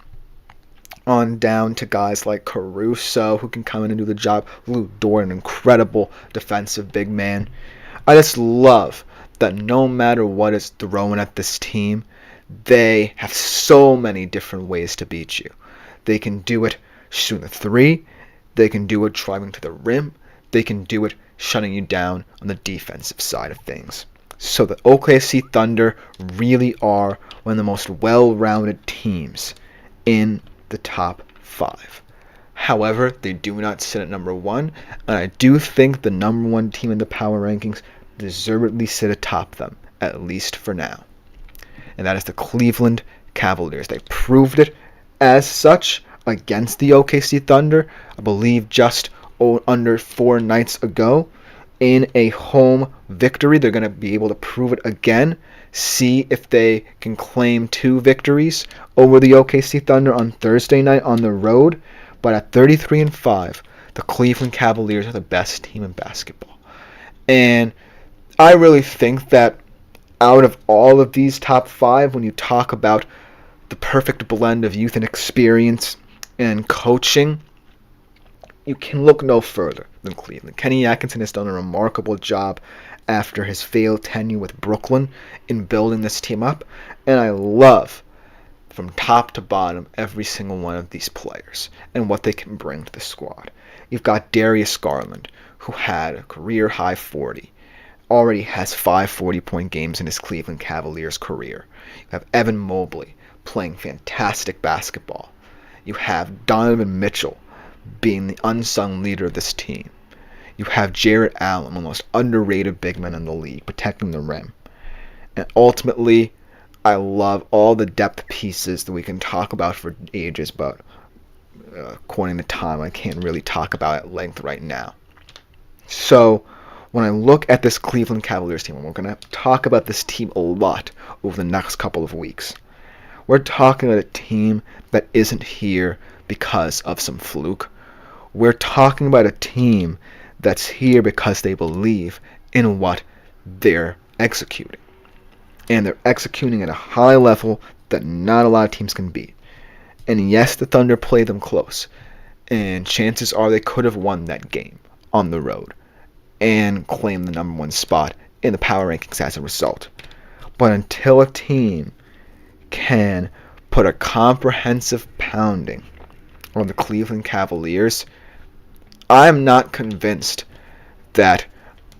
on down to guys like Caruso, who can come in and do the job. Lou Dort, an incredible defensive big man. I just love that no matter what is thrown at this team, they have so many different ways to beat you. They can do it shooting the three. They can do it driving to the rim. They can do it shutting you down on the defensive side of things. So the OKC Thunder really are one of the most well-rounded teams in the top 5. However, they do not sit at number 1, and I do think the number 1 team in the power rankings deservedly sit atop them, at least for now. And that is the Cleveland Cavaliers. They proved it as such against the OKC Thunder, I believe just under 4 nights ago, in a home victory. They're going to be able to prove it again, see if they can claim 2 victories over the OKC Thunder on Thursday night on the road. But at 33-5, the Cleveland Cavaliers are the best team in basketball. And I really think that out of all of these top 5, when you talk about the perfect blend of youth and experience and coaching, you can look no further than Cleveland. Kenny Atkinson has done a remarkable job after his failed tenure with Brooklyn in building this team up, and I love, from top to bottom, every single one of these players and what they can bring to the squad. You've got Darius Garland, who had a career-high 40, already has 5 40-point games in his Cleveland Cavaliers career. You have Evan Mobley playing fantastic basketball. You have Donovan Mitchell being the unsung leader of this team. You have Jarrett Allen, one of the most underrated big men in the league, protecting the rim. And ultimately, I love all the depth pieces that we can talk about for ages, but according to time, I can't really talk about at length right now. So, when I look at this Cleveland Cavaliers team, and we're going to talk about this team a lot over the next couple of weeks, we're talking about a team that isn't here because of some fluke. We're talking about a team that's here because they believe in what they're executing. And they're executing at a high level that not a lot of teams can beat. And yes, the Thunder played them close. And chances are they could have won that game on the road and claimed the number 1 spot in the power rankings as a result. But until a team can put a comprehensive pounding on the Cleveland Cavaliers, I'm not convinced that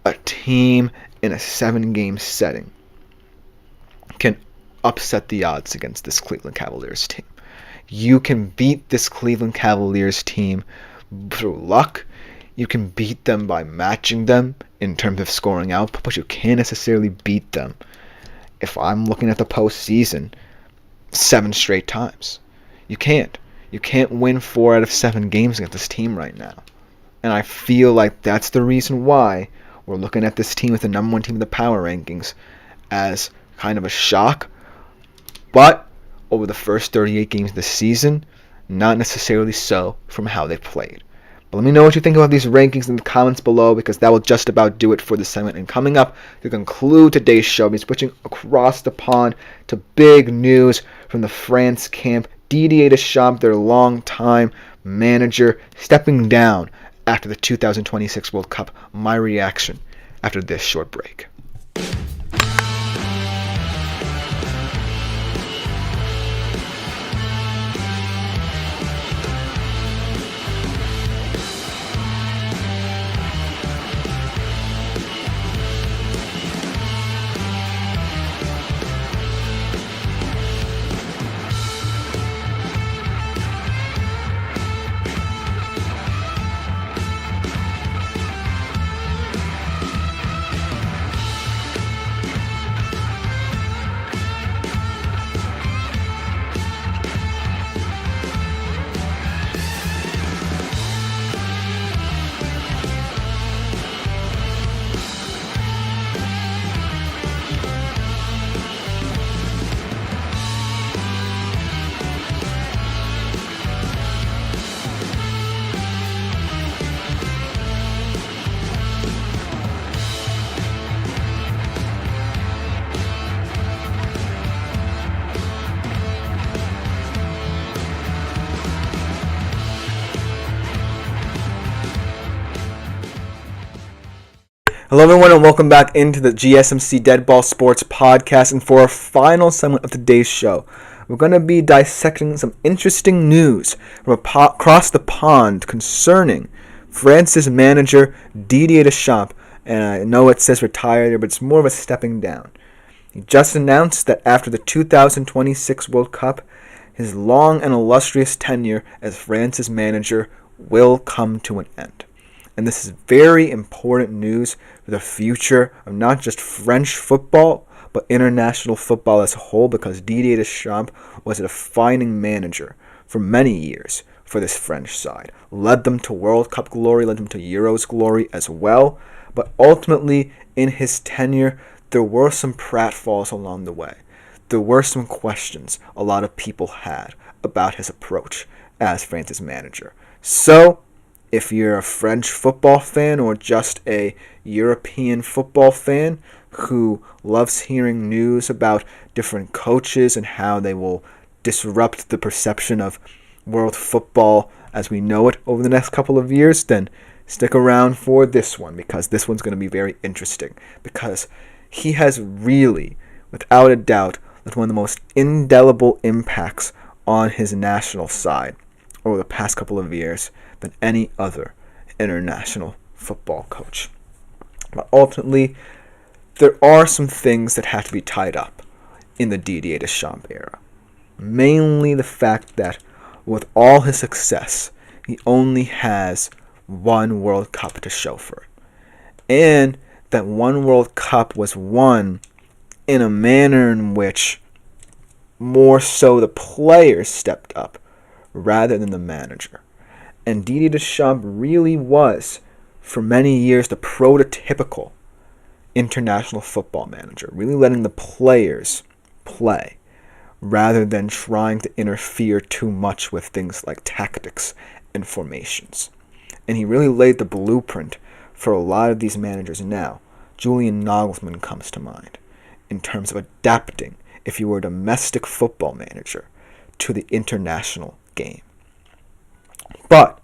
a team in a 7-game setting can upset the odds against this Cleveland Cavaliers team. You can beat this Cleveland Cavaliers team through luck. You can beat them by matching them in terms of scoring output, but you can't necessarily beat them. If I'm looking at the postseason, 7 straight times. You can't. You can't win 4 out of 7 games against this team right now. And I feel like that's the reason why we're looking at this team with the number 1 team in the power rankings as kind of a shock. But over the first 38 games of the season, not necessarily so from how they played. But let me know what you think about these rankings in the comments below, because that will just about do it for this segment. And coming up to conclude today's show, we'll be switching across the pond to big news from the France camp. Didier Deschamps, their longtime manager, stepping down after the 2026 World Cup. My reaction after this short break. Hello everyone and welcome back into the GSMC Dead Ball Sports Podcast, and for our final segment of today's show, we're going to be dissecting some interesting news from across the pond concerning France's manager Didier Deschamps, and I know it says retired here, but it's more of a stepping down. He just announced that after the 2026 World Cup, his long and illustrious tenure as France's manager will come to an end. And this is very important news for the future of not just French football, but international football as a whole, because Didier Deschamps was a defining manager for many years for this French side. Led them to World Cup glory, led them to Euros glory as well. But ultimately, in his tenure, there were some pratfalls along the way. There were some questions a lot of people had about his approach as France's manager. So, if you're a French football fan or just a European football fan who loves hearing news about different coaches and how they will disrupt the perception of world football as we know it over the next couple of years, then stick around for this one, because this one's going to be very interesting, because he has really, without a doubt, left one of the most indelible impacts on his national side over the past couple of years than any other international football coach. But ultimately, there are some things that have to be tied up in the Didier Deschamps era. Mainly the fact that with all his success, he only has one World Cup to show for it. And that one World Cup was won in a manner in which more so the players stepped up rather than the manager. And Didier Deschamps really was, for many years, the prototypical international football manager, really letting the players play rather than trying to interfere too much with things like tactics and formations. And he really laid the blueprint for a lot of these managers now. Julian Nagelsmann comes to mind in terms of adapting, if you were a domestic football manager, to the international game. But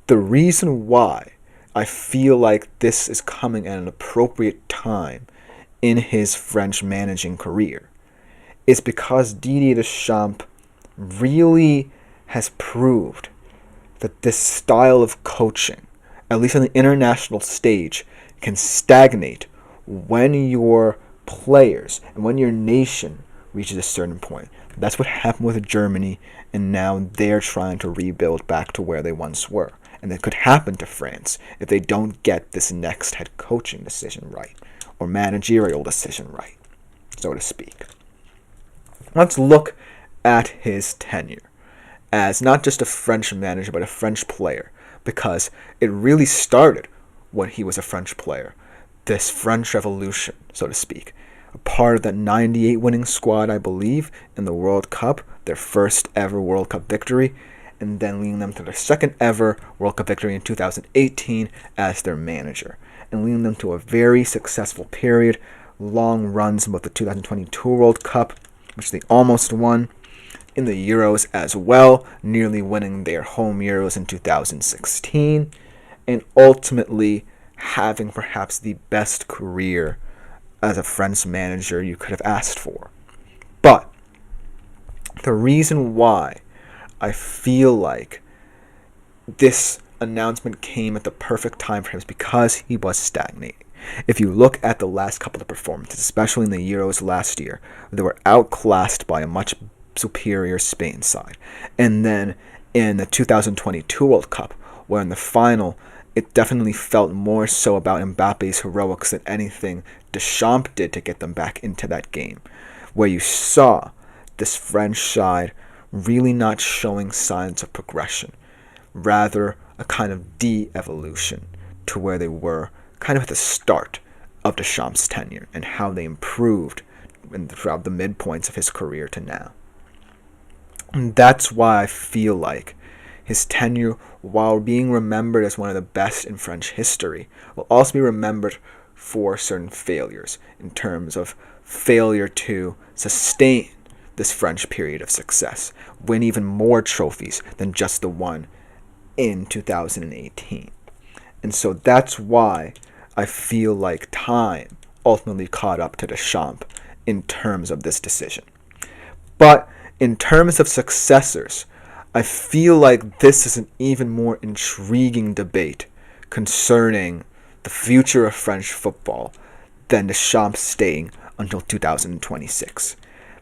the reason why I feel like this is coming at an appropriate time in his French managing career is because Didier Deschamps really has proved that this style of coaching, at least on the international stage, can stagnate when your players and when your nation reaches a certain point. That's what happened with Germany, and now they're trying to rebuild back to where they once were. And that could happen to France if they don't get this next head coaching decision right, or managerial decision right, so to speak. Let's look at his tenure as not just a French manager, but a French player, because it really started when he was a French player. This French Revolution, so to speak. A part of that 98 winning squad, I believe, in the World Cup, their first ever World Cup victory, and then leading them to their second ever World Cup victory in 2018 as their manager, and leading them to a very successful period, long runs in both the 2022 World Cup, which they almost won, in the Euros as well, nearly winning their home Euros in 2016, and ultimately having perhaps the best career as a French manager you could have asked for. But the reason why I feel like this announcement came at the perfect time for him is because he was stagnating. If you look at the last couple of performances, especially in the Euros last year, they were outclassed by a much superior Spain side. And then in the 2022 World Cup, where in the final, it definitely felt more so about Mbappe's heroics than anything Deschamps did to get them back into that game, where you saw this French side really not showing signs of progression, rather a kind of de-evolution to where they were kind of at the start of Deschamps' tenure and how they improved throughout the midpoints of his career to now. And that's why I feel like his tenure, while being remembered as one of the best in French history, will also be remembered for certain failures in terms of failure to sustain this French period of success, win even more trophies than just the one in 2018. And so that's why I feel like time ultimately caught up to Deschamps in terms of this decision. But in terms of successors, I feel like this is an even more intriguing debate concerning the future of French football than Deschamps staying until 2026.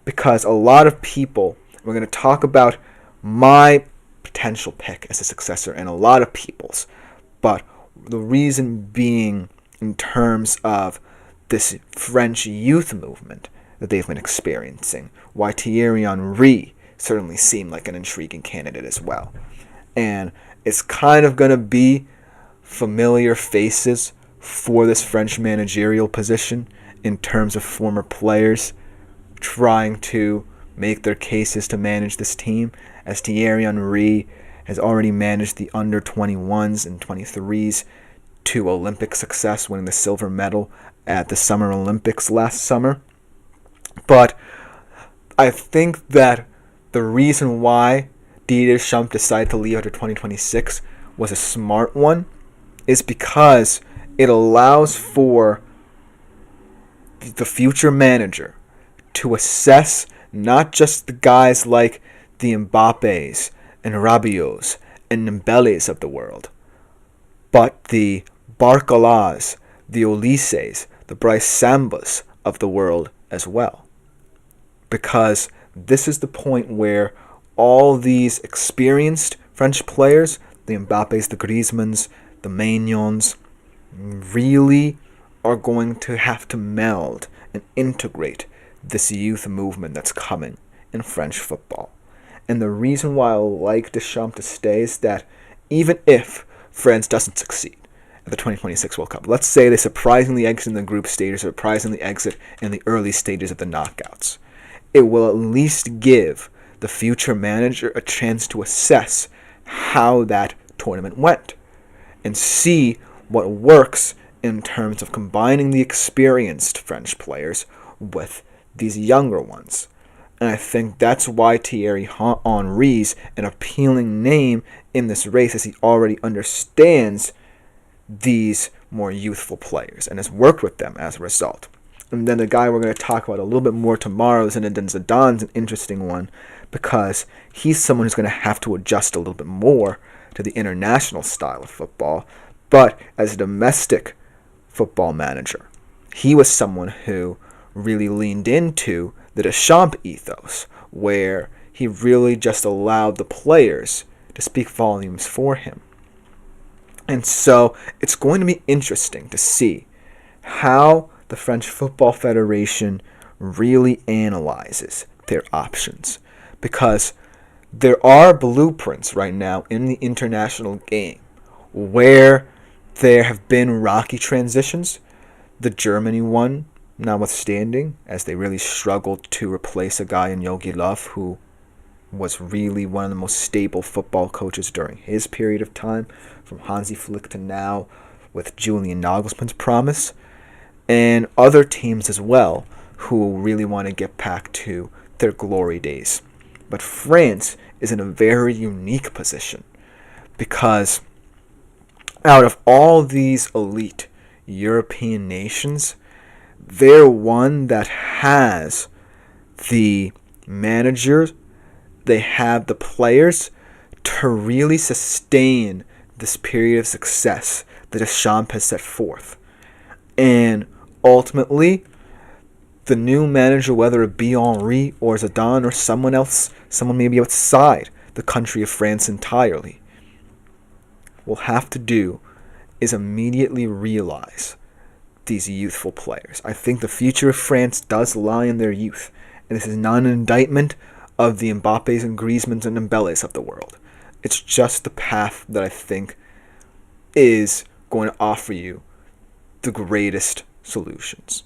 Because a lot of people, we're going to talk about my potential pick as a successor and a lot of people's, but the reason being in terms of this French youth movement that they've been experiencing, why Thierry Henry certainly seemed like an intriguing candidate as well. And it's kind of going to be familiar faces for this French managerial position in terms of former players trying to make their cases to manage this team, as Thierry Henry has already managed the under 21s and 23s to Olympic success, winning the silver medal at the Summer Olympics last summer. But I think that the reason why Didier Deschamps decided to leave after 2026 was a smart one, is because it allows for the future manager to assess not just the guys like the Mbappés and Rabiots and Dembélés of the world, but the Barcolas, the Ulisses, the Bryce Sambas of the world as well. Because this is the point where all these experienced French players, the Mbappés, the Griezmanns, the Maignons, really are going to have to meld and integrate this youth movement that's coming in French football. And the reason why I like Deschamps to stay is that even if France doesn't succeed at the 2026 World Cup, let's say they surprisingly exit in the group stage or surprisingly exit in the early stages of the knockouts, it will at least give the future manager a chance to assess how that tournament went and see what works in terms of combining the experienced French players with these younger ones. And I think that's why Thierry Henry's an appealing name in this race, as he already understands these more youthful players and has worked with them as a result. And then the guy we're going to talk about a little bit more tomorrow, Zinedine Zidane's an interesting one, because he's someone who's going to have to adjust a little bit more to the international style of football. But as a domestic football manager, he was someone who really leaned into the Deschamps ethos, where he really just allowed the players to speak volumes for him. And so it's going to be interesting to see how the French Football Federation really analyzes their options, because there are blueprints right now in the international game where there have been rocky transitions. The Germany one notwithstanding, as they really struggled to replace a guy in Jogi Löw, who was really one of the most stable football coaches during his period of time, from Hansi Flick to now with Julian Nagelsmann's promise, and other teams as well who really want to get back to their glory days. But France is in a very unique position, because out of all these elite European nations, they're one that has the managers, they have the players to really sustain this period of success that Deschamps has set forth. And ultimately, the new manager, whether it be Henry or Zidane or someone else, someone maybe outside the country of France entirely, will have to do is immediately realize these youthful players. I think the future of France does lie in their youth, and this is not an indictment of the Mbappés and Griezmanns and Dembélés of the world. It's just the path that I think is going to offer you the greatest solutions.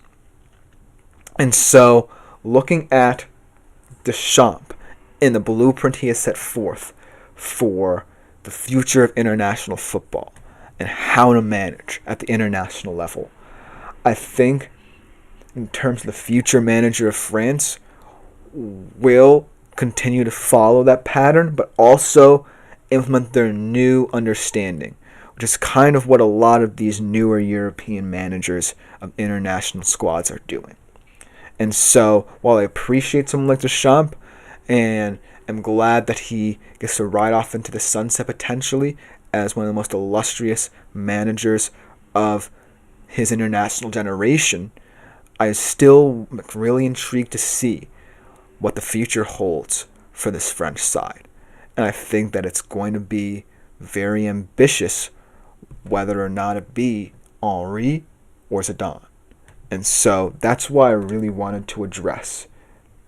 And so, looking at Deschamps and the blueprint he has set forth for the future of international football and how to manage at the international level, I think in terms of the future manager of France will continue to follow that pattern, but also implement their new understanding, which is kind of what a lot of these newer European managers of international squads are doing. And so, while I appreciate someone like Deschamps and am glad that he gets to ride off into the sunset potentially as one of the most illustrious managers of his international generation, I still am really intrigued to see what the future holds for this French side. And I think that it's going to be very ambitious, whether or not it be Henry or Zidane. And so that's why I really wanted to address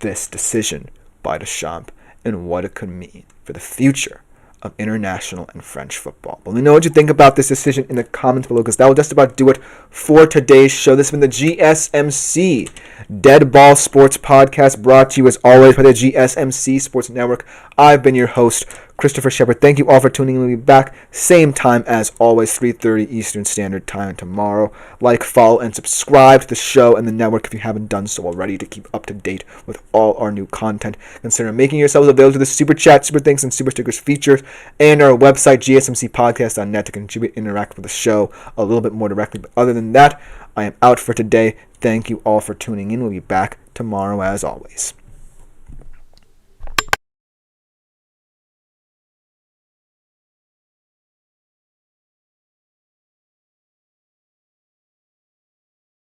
this decision by Deschamps and what it could mean for the future of international and French football. Let me know what you think about this decision in the comments below, because that will just about do it for today's show. This has been the GSMC Dead Ball Sports Podcast, brought to you as always by the GSMC Sports Network. I've been your host, Christopher Shepard. Thank you all for tuning in. We'll be back same time as always, 3:30 Eastern Standard Time tomorrow. Like, follow, and subscribe to the show and the network if you haven't done so already to keep up to date with all our new content. Consider making yourselves available to the Super Chat, Super Thanks, and Super Stickers features, and our website, gsmcpodcast.net, to contribute and interact with the show a little bit more directly. But other than that, I am out for today. Thank you all for tuning in. We'll be back tomorrow as always.